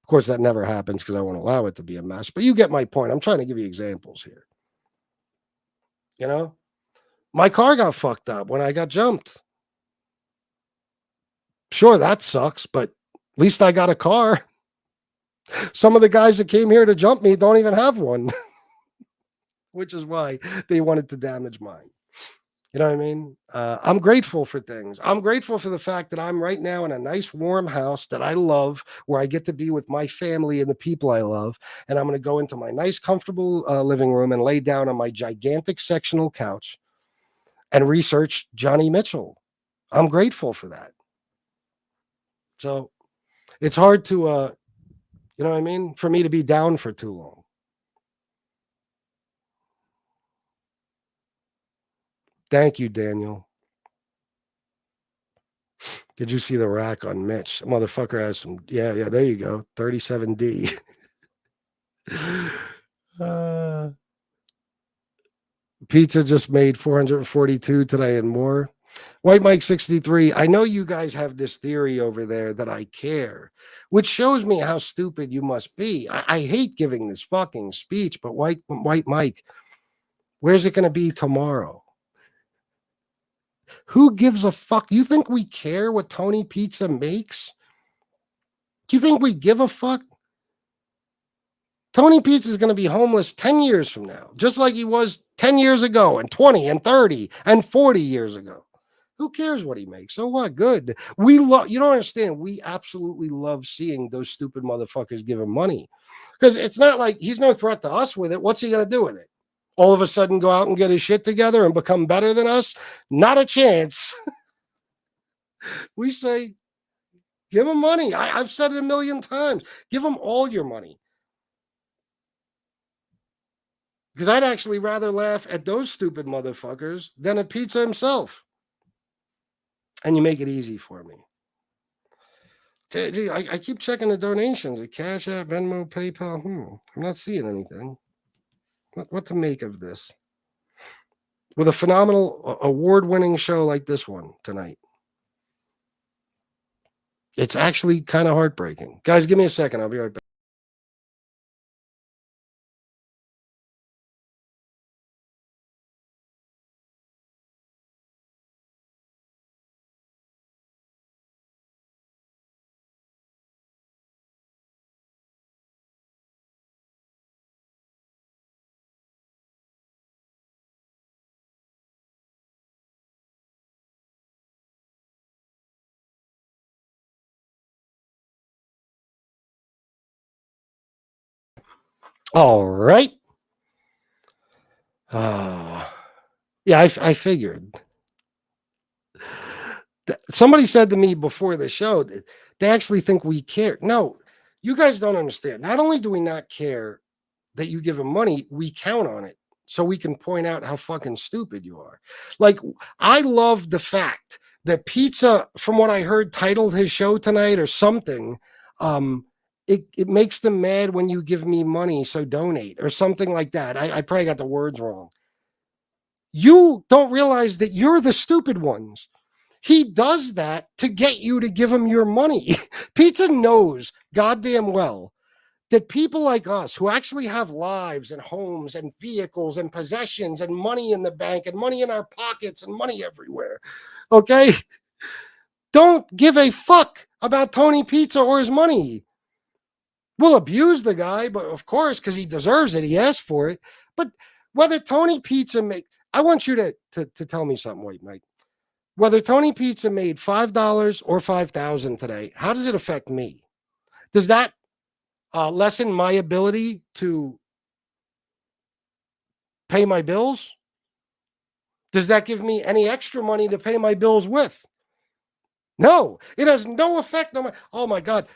Of course, that never happens because I won't allow it to be a mess. But you get my point. I'm trying to give you examples here. My car got fucked up when I got jumped. Sure, that sucks, but at least I got a car. Some of the guys that came here to jump me don't even have one, which is why they wanted to damage mine. You know what I mean? I'm grateful for things. I'm grateful for the fact that I'm right now in a nice, warm house that I love, where I get to be with my family and the people I love. And I'm going to go into my nice, comfortable living room and lay down on my gigantic sectional couch and research Johnny Mitchell. I'm grateful for that. So it's hard to, you know what I mean? For me to be down for too long. Thank you, Daniel. Did you see the rack on Mitch? Motherfucker has some. Yeah, there you go. 37D. Pizza just made 442 today and more. White Mike 63. I know you guys have this theory over there that I care, which shows me how stupid you must be. I hate giving this fucking speech, but White Mike, where's it going to be tomorrow? Who gives a fuck? You think we care what Tony Pizza makes? Do you think we give a fuck? Tony Pizza is going to be homeless 10 years from now, just like he was 10 years ago and 20 and 30 and 40 years ago. Who cares what he makes? So what? Good. We love, you don't understand. We absolutely love seeing those stupid motherfuckers give him money, because it's not like he's no threat to us with it. What's he going to do with it? All of a sudden go out and get his shit together and become better than us? Not a chance. We say, give him money. I've said it a million times. Give him all your money. Because I'd actually rather laugh at those stupid motherfuckers than at Pizza himself. And you make it easy for me. I keep checking the donations at Cash App, Venmo, PayPal. I'm not seeing anything. What to make of this? With a phenomenal award-winning show like this one tonight. It's actually kind of heartbreaking. Guys, give me a second. I'll be right back. All right. Yeah, I figured. Somebody said to me before the show that they actually think we care. No, you guys don't understand. Not only do we not care that you give him money, we count on it so we can point out how fucking stupid you are. Like, I love the fact that Pizza, from what I heard, titled his show tonight or something. It makes them mad when you give me money, so donate or something like that. I probably got the words wrong. You don't realize that you're the stupid ones. He does that to get you to give him your money. Pizza knows goddamn well that people like us who actually have lives and homes and vehicles and possessions and money in the bank and money in our pockets and money everywhere, okay, don't give a fuck about Tony Pizza or his money. We'll abuse the guy, but of course, because he deserves it. He asked for it. But whether Tony Pizza I want you to tell me something, White Mike. Whether Tony Pizza made $5 or $5,000 today, how does it affect me? Does that lessen my ability to pay my bills? Does that give me any extra money to pay my bills with? No, it has no effect on my. Oh my God,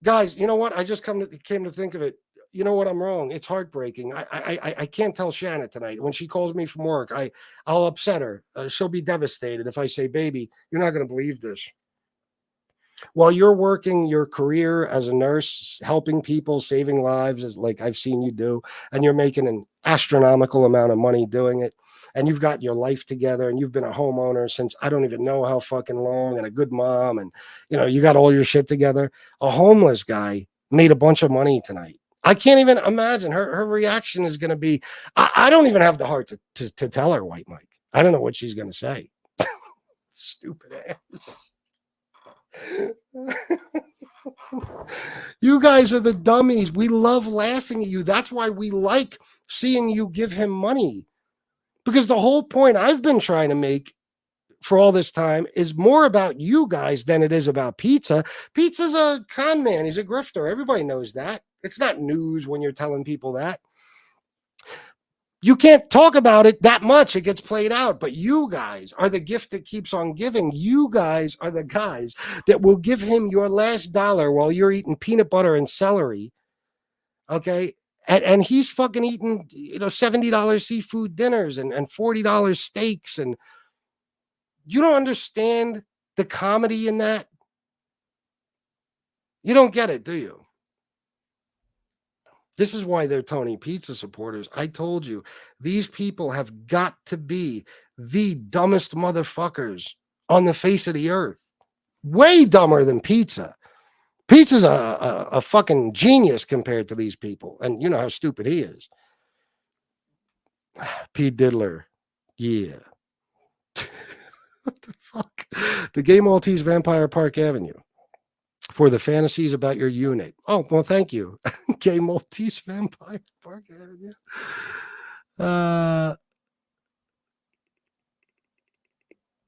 guys, you know what? I just came to think of it. You know what? I'm wrong. It's heartbreaking. I can't tell Shannon tonight when she calls me from work. I'll upset her. She'll be devastated if I say, "Baby, you're not going to believe this." While you're working your career as a nurse, helping people, saving lives, as like I've seen you do, and you're making an astronomical amount of money doing it, and you've got your life together, and you've been a homeowner since I don't even know how fucking long, and a good mom, and you got all your shit together. A homeless guy made a bunch of money tonight. I can't even imagine her reaction is going to be. I don't even have the heart to tell her, White Mike. I don't know what she's going to say. Stupid ass. You guys are the dummies. We love laughing at you. That's why we like seeing you give him money. Because the whole point I've been trying to make for all this time is more about you guys than it is about Pizza. Pizza's a con man. He's a grifter. Everybody knows that. It's not news when you're telling people that. You can't talk about it that much. It gets played out. But you guys are the gift that keeps on giving. You guys are the guys that will give him your last dollar while you're eating peanut butter and celery. Okay. And he's fucking eating, $70 seafood dinners and $40 steaks. And you don't understand the comedy in that. You don't get it, do you? This is why they're Tony Pizza supporters. I told you, these people have got to be the dumbest motherfuckers on the face of the earth. Way dumber than Pizza. Pizza's a fucking genius compared to these people. And you know how stupid he is. Pete Diddler. Yeah. What the fuck? The Gay Maltese Vampire Park Avenue. For the fantasies about your unit. Oh, well, thank you. Gay Maltese Vampire Park Avenue.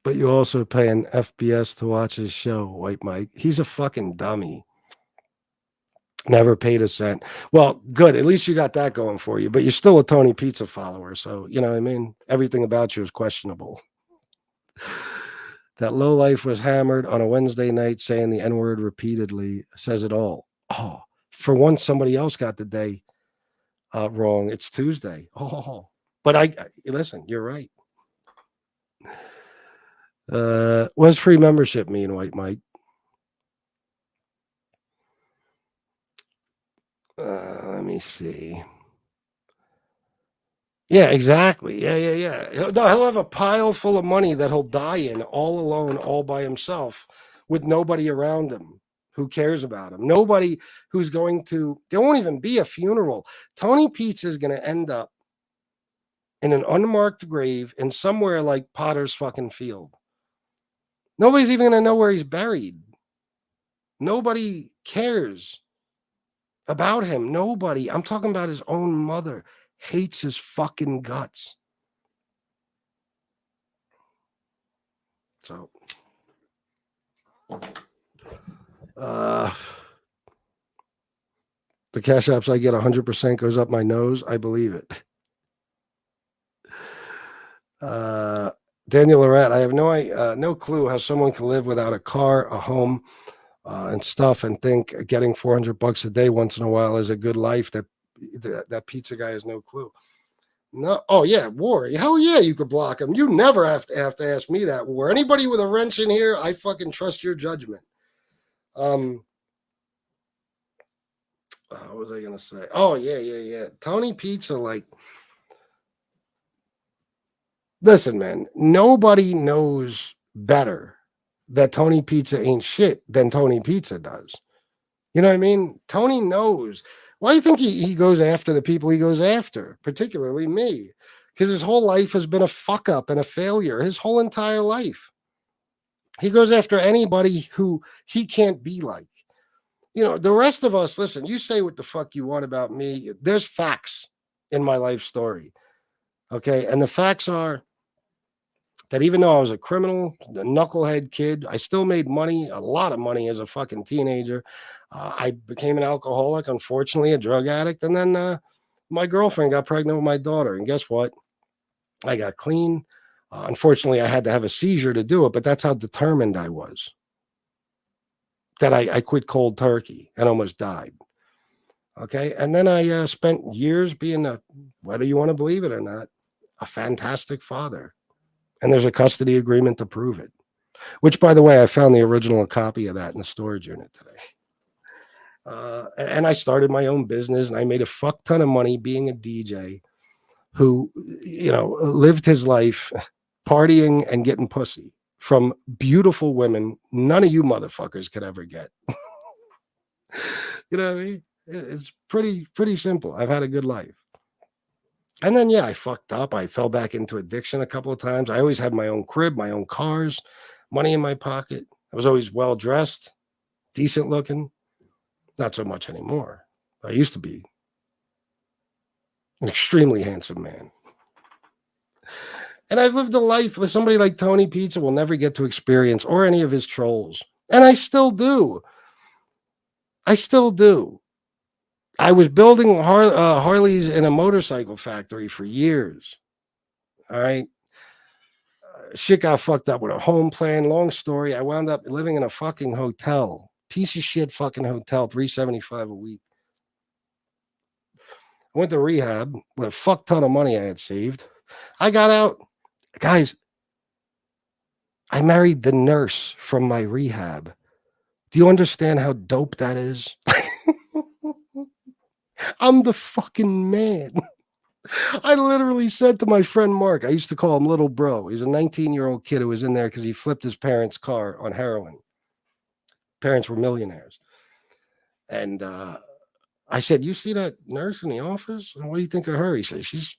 But you also pay an FBS to watch his show, White Mike. He's a fucking dummy. Never paid a cent. Well, good. At least you got that going for you. But you're still a Tony Pizza follower. So, you know what I mean? Everything about you is questionable. That lowlife was hammered on a Wednesday night saying the N-word repeatedly says it all. Oh, for once somebody else got the day wrong. It's Tuesday. Oh, but listen, you're right. What does free membership mean, White Mike? Let me see. Yeah, exactly. Yeah. He'll have a pile full of money that he'll die in all alone, all by himself, with nobody around him who cares about him. Nobody who's there won't even be a funeral. Tony Pizza is going to end up in an unmarked grave in somewhere like Potter's fucking Field. Nobody's even going to know where he's buried. Nobody cares about him. Nobody. I'm talking about his own mother. Hates his fucking guts. So, the cash apps I get 100% goes up my nose. I believe it. Daniel Lorette, I have no clue how someone can live without a car, a home, and stuff, and think getting $400 a day once in a while is a good life. That pizza guy has no clue. No, oh yeah, War. Hell yeah, you could block him. You never have to ask me that, War. Anybody with a wrench in here, I fucking trust your judgment. What was I gonna say? Oh yeah. Tony Pizza, like, listen, man, nobody knows better that Tony Pizza ain't shit than Tony Pizza does. You know what I mean? Tony knows. Why do you think he goes after the people he goes after, particularly me? Because his whole life has been a fuck up and a failure, his whole entire life. He goes after anybody who he can't be like. You know, the rest of us, listen, you say what the fuck you want about me. There's facts in my life story. Okay. And the facts are that even though I was a criminal, a knucklehead kid, I still made money, a lot of money as a fucking teenager. I became an alcoholic, unfortunately, a drug addict. And then my girlfriend got pregnant with my daughter. And guess what? I got clean. Unfortunately, I had to have a seizure to do it, but that's how determined I was. That I quit cold turkey and almost died. Okay. And then I spent years being whether you want to believe it or not, a fantastic father. And there's a custody agreement to prove it, which, by the way, I found the original copy of that in the storage unit today. And I started my own business, and I made a fuck ton of money being a DJ who, you know, lived his life partying and getting pussy from beautiful women none of you motherfuckers could ever get. You know what I mean? It's pretty simple. I've had a good life. And then, yeah, I fucked up. I fell back into addiction a couple of times. I always had my own crib, my own cars, money in my pocket. I was always well-dressed, decent looking. Not so much anymore. I used to be an extremely handsome man. And I've lived a life that somebody like Tony Pizza will never get to experience, or any of his trolls. And I still do. I was building Harleys in a motorcycle factory for years. All right. Shit got fucked up with a home plan. Long story. I wound up living in a fucking hotel. Piece of shit fucking hotel, $375 a week. I went to rehab with a fuck ton of money I had saved. I got out. Guys, I married the nurse from my rehab. Do you understand how dope that is? I'm the fucking man. I literally said to my friend Mark, I used to call him Little Bro. He's a 19-year-old kid who was in there because he flipped his parents' car on heroin. Parents were millionaires. And I said, you see that nurse in the office? What do you think of her? He said, she's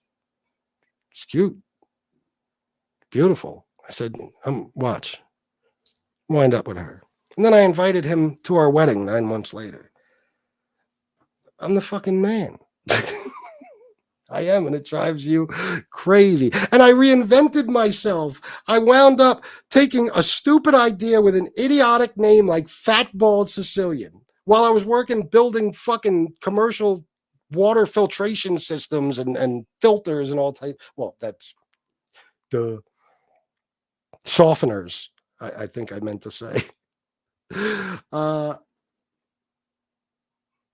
cute. Beautiful. I said, watch. Wind up with her. And then I invited him to our wedding 9 months later. I'm the fucking man. I am, and it drives you crazy. And I reinvented myself. I wound up taking a stupid idea with an idiotic name like Fat Bald-Sicilian while I was working building fucking commercial water filtration systems and filters and all type. Well, that's the softeners, I think I meant to say.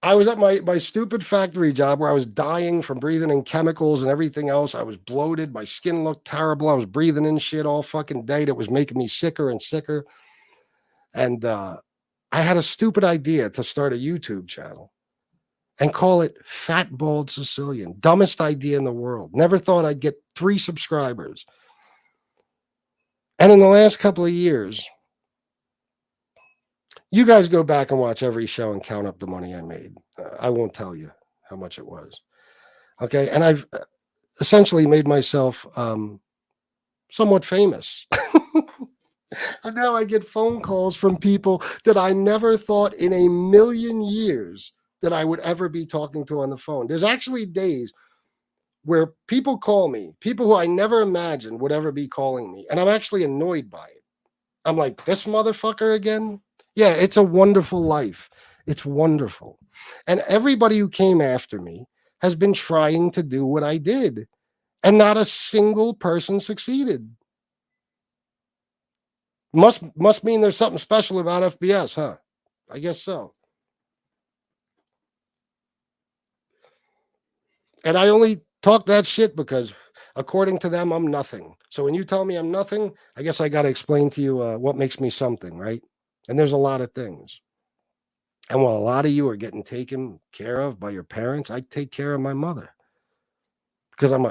I was at my stupid factory job where I was dying from breathing in chemicals and everything else. I was bloated. My skin looked terrible. I was breathing in shit all fucking day that was making me sicker and sicker. And I had a stupid idea to start a YouTube channel and call it Fat Bald-Sicilian. Dumbest idea in the world. Never thought I'd get 3 subscribers. And in the last couple of years, you guys go back and watch every show and count up the money I made. I won't tell you how much it was. Okay. And I've essentially made myself somewhat famous. And now I get phone calls from people that I never thought in a million years that I would ever be talking to on the phone. There's actually days where people call me, people who I never imagined would ever be calling me. And I'm actually annoyed by it. I'm like, this motherfucker again? Yeah, it's a wonderful life. It's wonderful. And everybody who came after me has been trying to do what I did. And not a single person succeeded. Must mean there's something special about FBS, huh? I guess so. And I only talk that shit because, according to them, I'm nothing. So when you tell me I'm nothing, I guess I got to explain to you what makes me something, right? And there's a lot of things. And while a lot of you are getting taken care of by your parents, I take care of my mother because I'm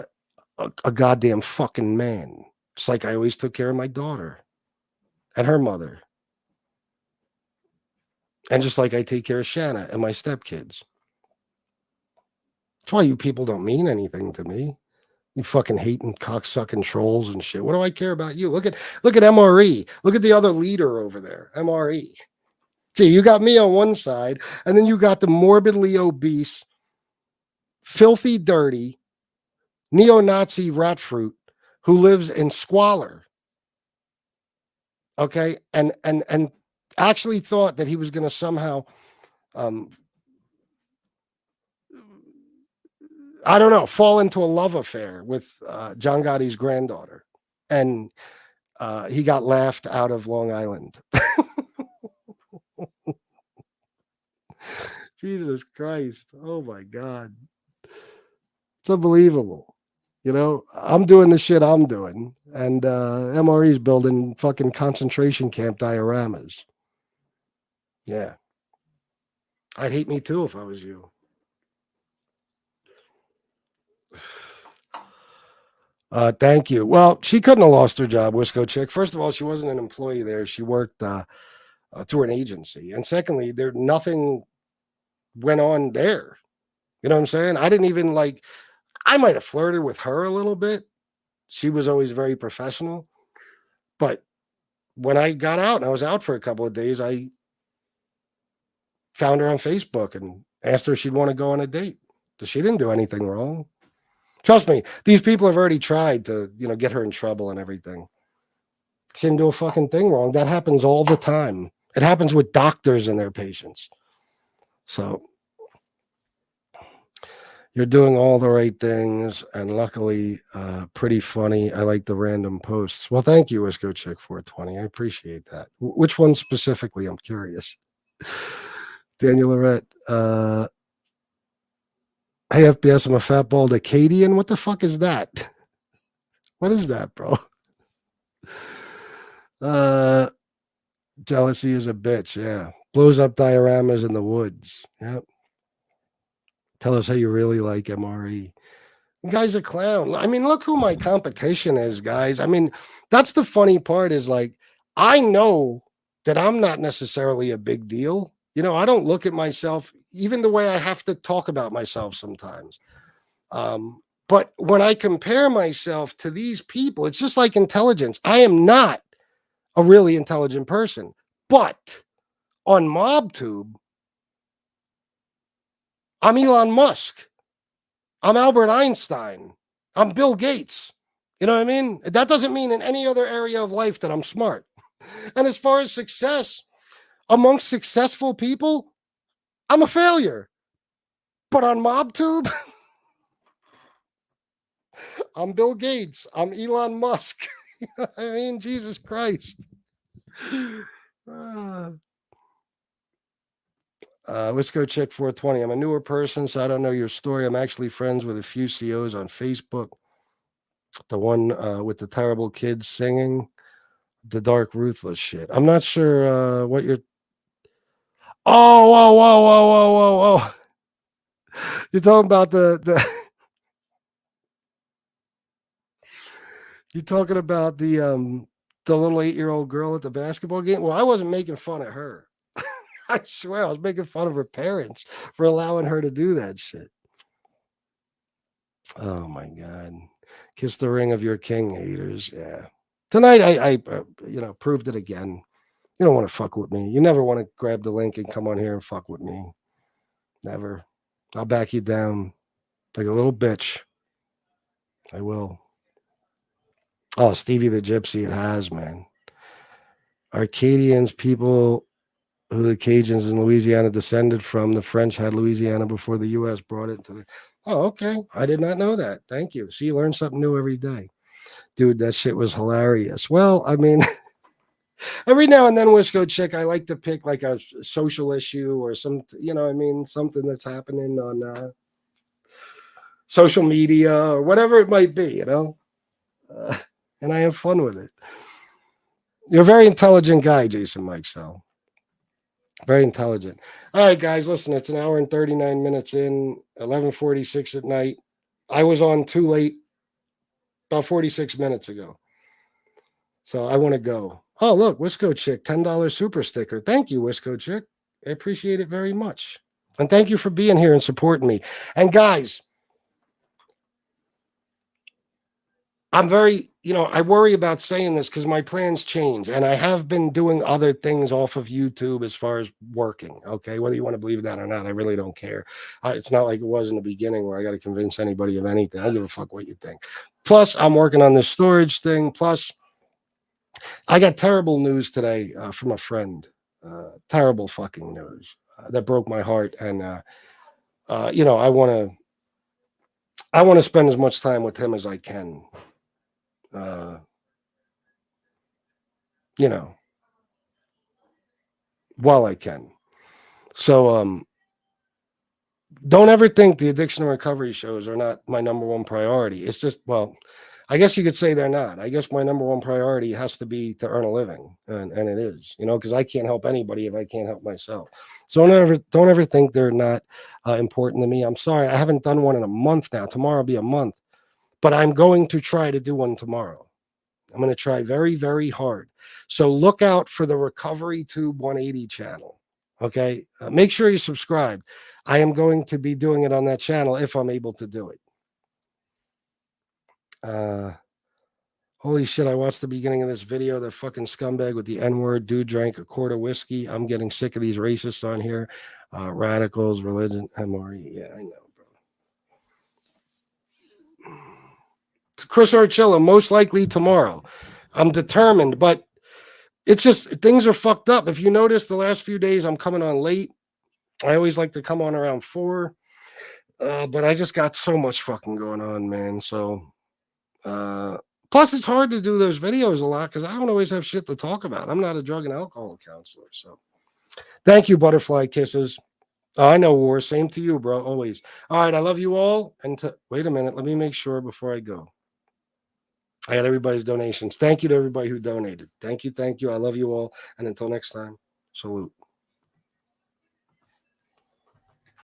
a goddamn fucking man. Just like I always took care of my daughter and her mother. And just like I take care of Shanna and my stepkids. That's why you people don't mean anything to me. You fucking hating cocksucking trolls and shit. What do I care about you? Look at MRE. Look at the other leader over there, MRE. Gee, you got me on one side, and then you got the morbidly obese, filthy, dirty, neo-Nazi rat fruit who lives in squalor. Okay, and actually thought that he was going to somehow, I don't know, fall into a love affair with John Gotti's granddaughter, and he got laughed out of Long Island. Jesus Christ. Oh my God. It's unbelievable. You know, I'm doing the shit I'm doing, and MRE's building fucking concentration camp dioramas. Yeah. I'd hate me too if I was you. Thank you. Well, she couldn't have lost her job, Wisco Chick. First of all, she wasn't an employee there. She worked through an agency. And secondly, nothing went on there. You know what I'm saying? I didn't even I might have flirted with her a little bit. She was always very professional. But when I got out and I was out for a couple of days, I found her on Facebook and asked her if she'd want to go on a date. She didn't do anything wrong. Trust me, these people have already tried to, get her in trouble and everything. She didn't do a fucking thing wrong. That happens all the time. It happens with doctors and their patients. So you're doing all the right things, and luckily, pretty funny. I like the random posts. Well, thank you, Wisco Chick 420. I appreciate that. Which one specifically? I'm curious. Daniel Lorette. Hey, FBS, I'm a fat bald Acadian. What the fuck is that? What is that, bro? Jealousy is a bitch. Yeah. Blows up dioramas in the woods. Yep. Tell us how you really like MRE. The guy's a clown. I mean, look who my competition is, guys. I mean, that's the funny part is I know that I'm not necessarily a big deal. I don't look at myself even the way I have to talk about myself sometimes. But when I compare myself to these people, it's just like intelligence. I am not a really intelligent person, but on MobTube, I'm Elon Musk. I'm Albert Einstein. I'm Bill Gates. You know what I mean? That doesn't mean in any other area of life that I'm smart. And as far as success, amongst successful people, I'm a failure. But on MobTube, I'm Bill Gates. I'm Elon Musk. You know what I mean? Jesus Christ. Wisco Chick 420. I'm a newer person, so I don't know your story. I'm actually friends with a few COs on Facebook. The one with the terrible kids singing the dark, ruthless shit. I'm not sure what you're. Oh, whoa, whoa, whoa, whoa, whoa, whoa. You're talking about the. You're talking about the little 8-year-old girl at the basketball game. Well, I wasn't making fun of her. I swear I was making fun of her parents for allowing her to do that shit. Oh my God. Kiss the ring of your king, haters. Yeah. Tonight I proved it again. You don't want to fuck with me. You never want to grab the link and come on here and fuck with me. Never. I'll back you down like a little bitch. I will. Oh, Stevie the Gypsy, it has, man. Arcadians, people who the Cajuns in Louisiana descended from. The French had Louisiana before the U.S. brought it to the. Oh, okay. I did not know that. Thank you. See, you learn something new every day. Dude, that shit was hilarious. Well, I mean, Every now and then, Wisco Chick, I like to pick like a social issue or some, something that's happening on social media or whatever it might be, and I have fun with it. You're a very intelligent guy, Jason Mike, so very intelligent. All right, guys, listen, it's an hour and 39 minutes in, 11:46 at night. I was on too late about 46 minutes ago. So I want to go. Oh, look, Wisco Chick, $10 super sticker. Thank you, Wisco Chick. I appreciate it very much. And thank you for being here and supporting me. And guys, I'm very, I worry about saying this because my plans change. And I have been doing other things off of YouTube as far as working. Okay. Whether you want to believe that or not, I really don't care. It's not like it was in the beginning where I got to convince anybody of anything. I don't give a fuck what you think. Plus, I'm working on this storage thing. Plus, I got terrible news today from a friend. Terrible fucking news that broke my heart. And, I want to spend as much time with him as I can. While I can. So don't ever think the addiction and recovery shows are not my number one priority. It's just, well, I guess you could say they're not. I guess my number one priority has to be to earn a living, and it is, because I can't help anybody if I can't help myself. So don't ever think they're not important to me. I'm sorry, I haven't done one in a month now. Tomorrow will be a month, but I'm going to try to do one tomorrow. I'm going to try very, very hard. So look out for the Recovery Tube 180 channel. Okay, make sure you subscribe. I am going to be doing it on that channel if I'm able to do it. Holy shit, I watched the beginning of this video. The fucking scumbag with the N-word dude drank a quart of whiskey. I'm getting sick of these racists on here. Radicals, religion, MRE. Yeah, I know, bro. It's Chris Archilla, most likely tomorrow. I'm determined, but it's just things are fucked up. If you notice, the last few days I'm coming on late. I always like to come on around 4. But I just got so much fucking going on, man. So plus it's hard to do those videos a lot because I don't always have shit to talk about. I'm not a drug and alcohol counselor. So thank you, Butterfly Kisses. I know, War. Same to you, bro. Always. All right, I love you all. And wait a minute, let me make sure before I go. I got everybody's donations. Thank you to everybody who donated. Thank you. I love you all. And until next time, salute.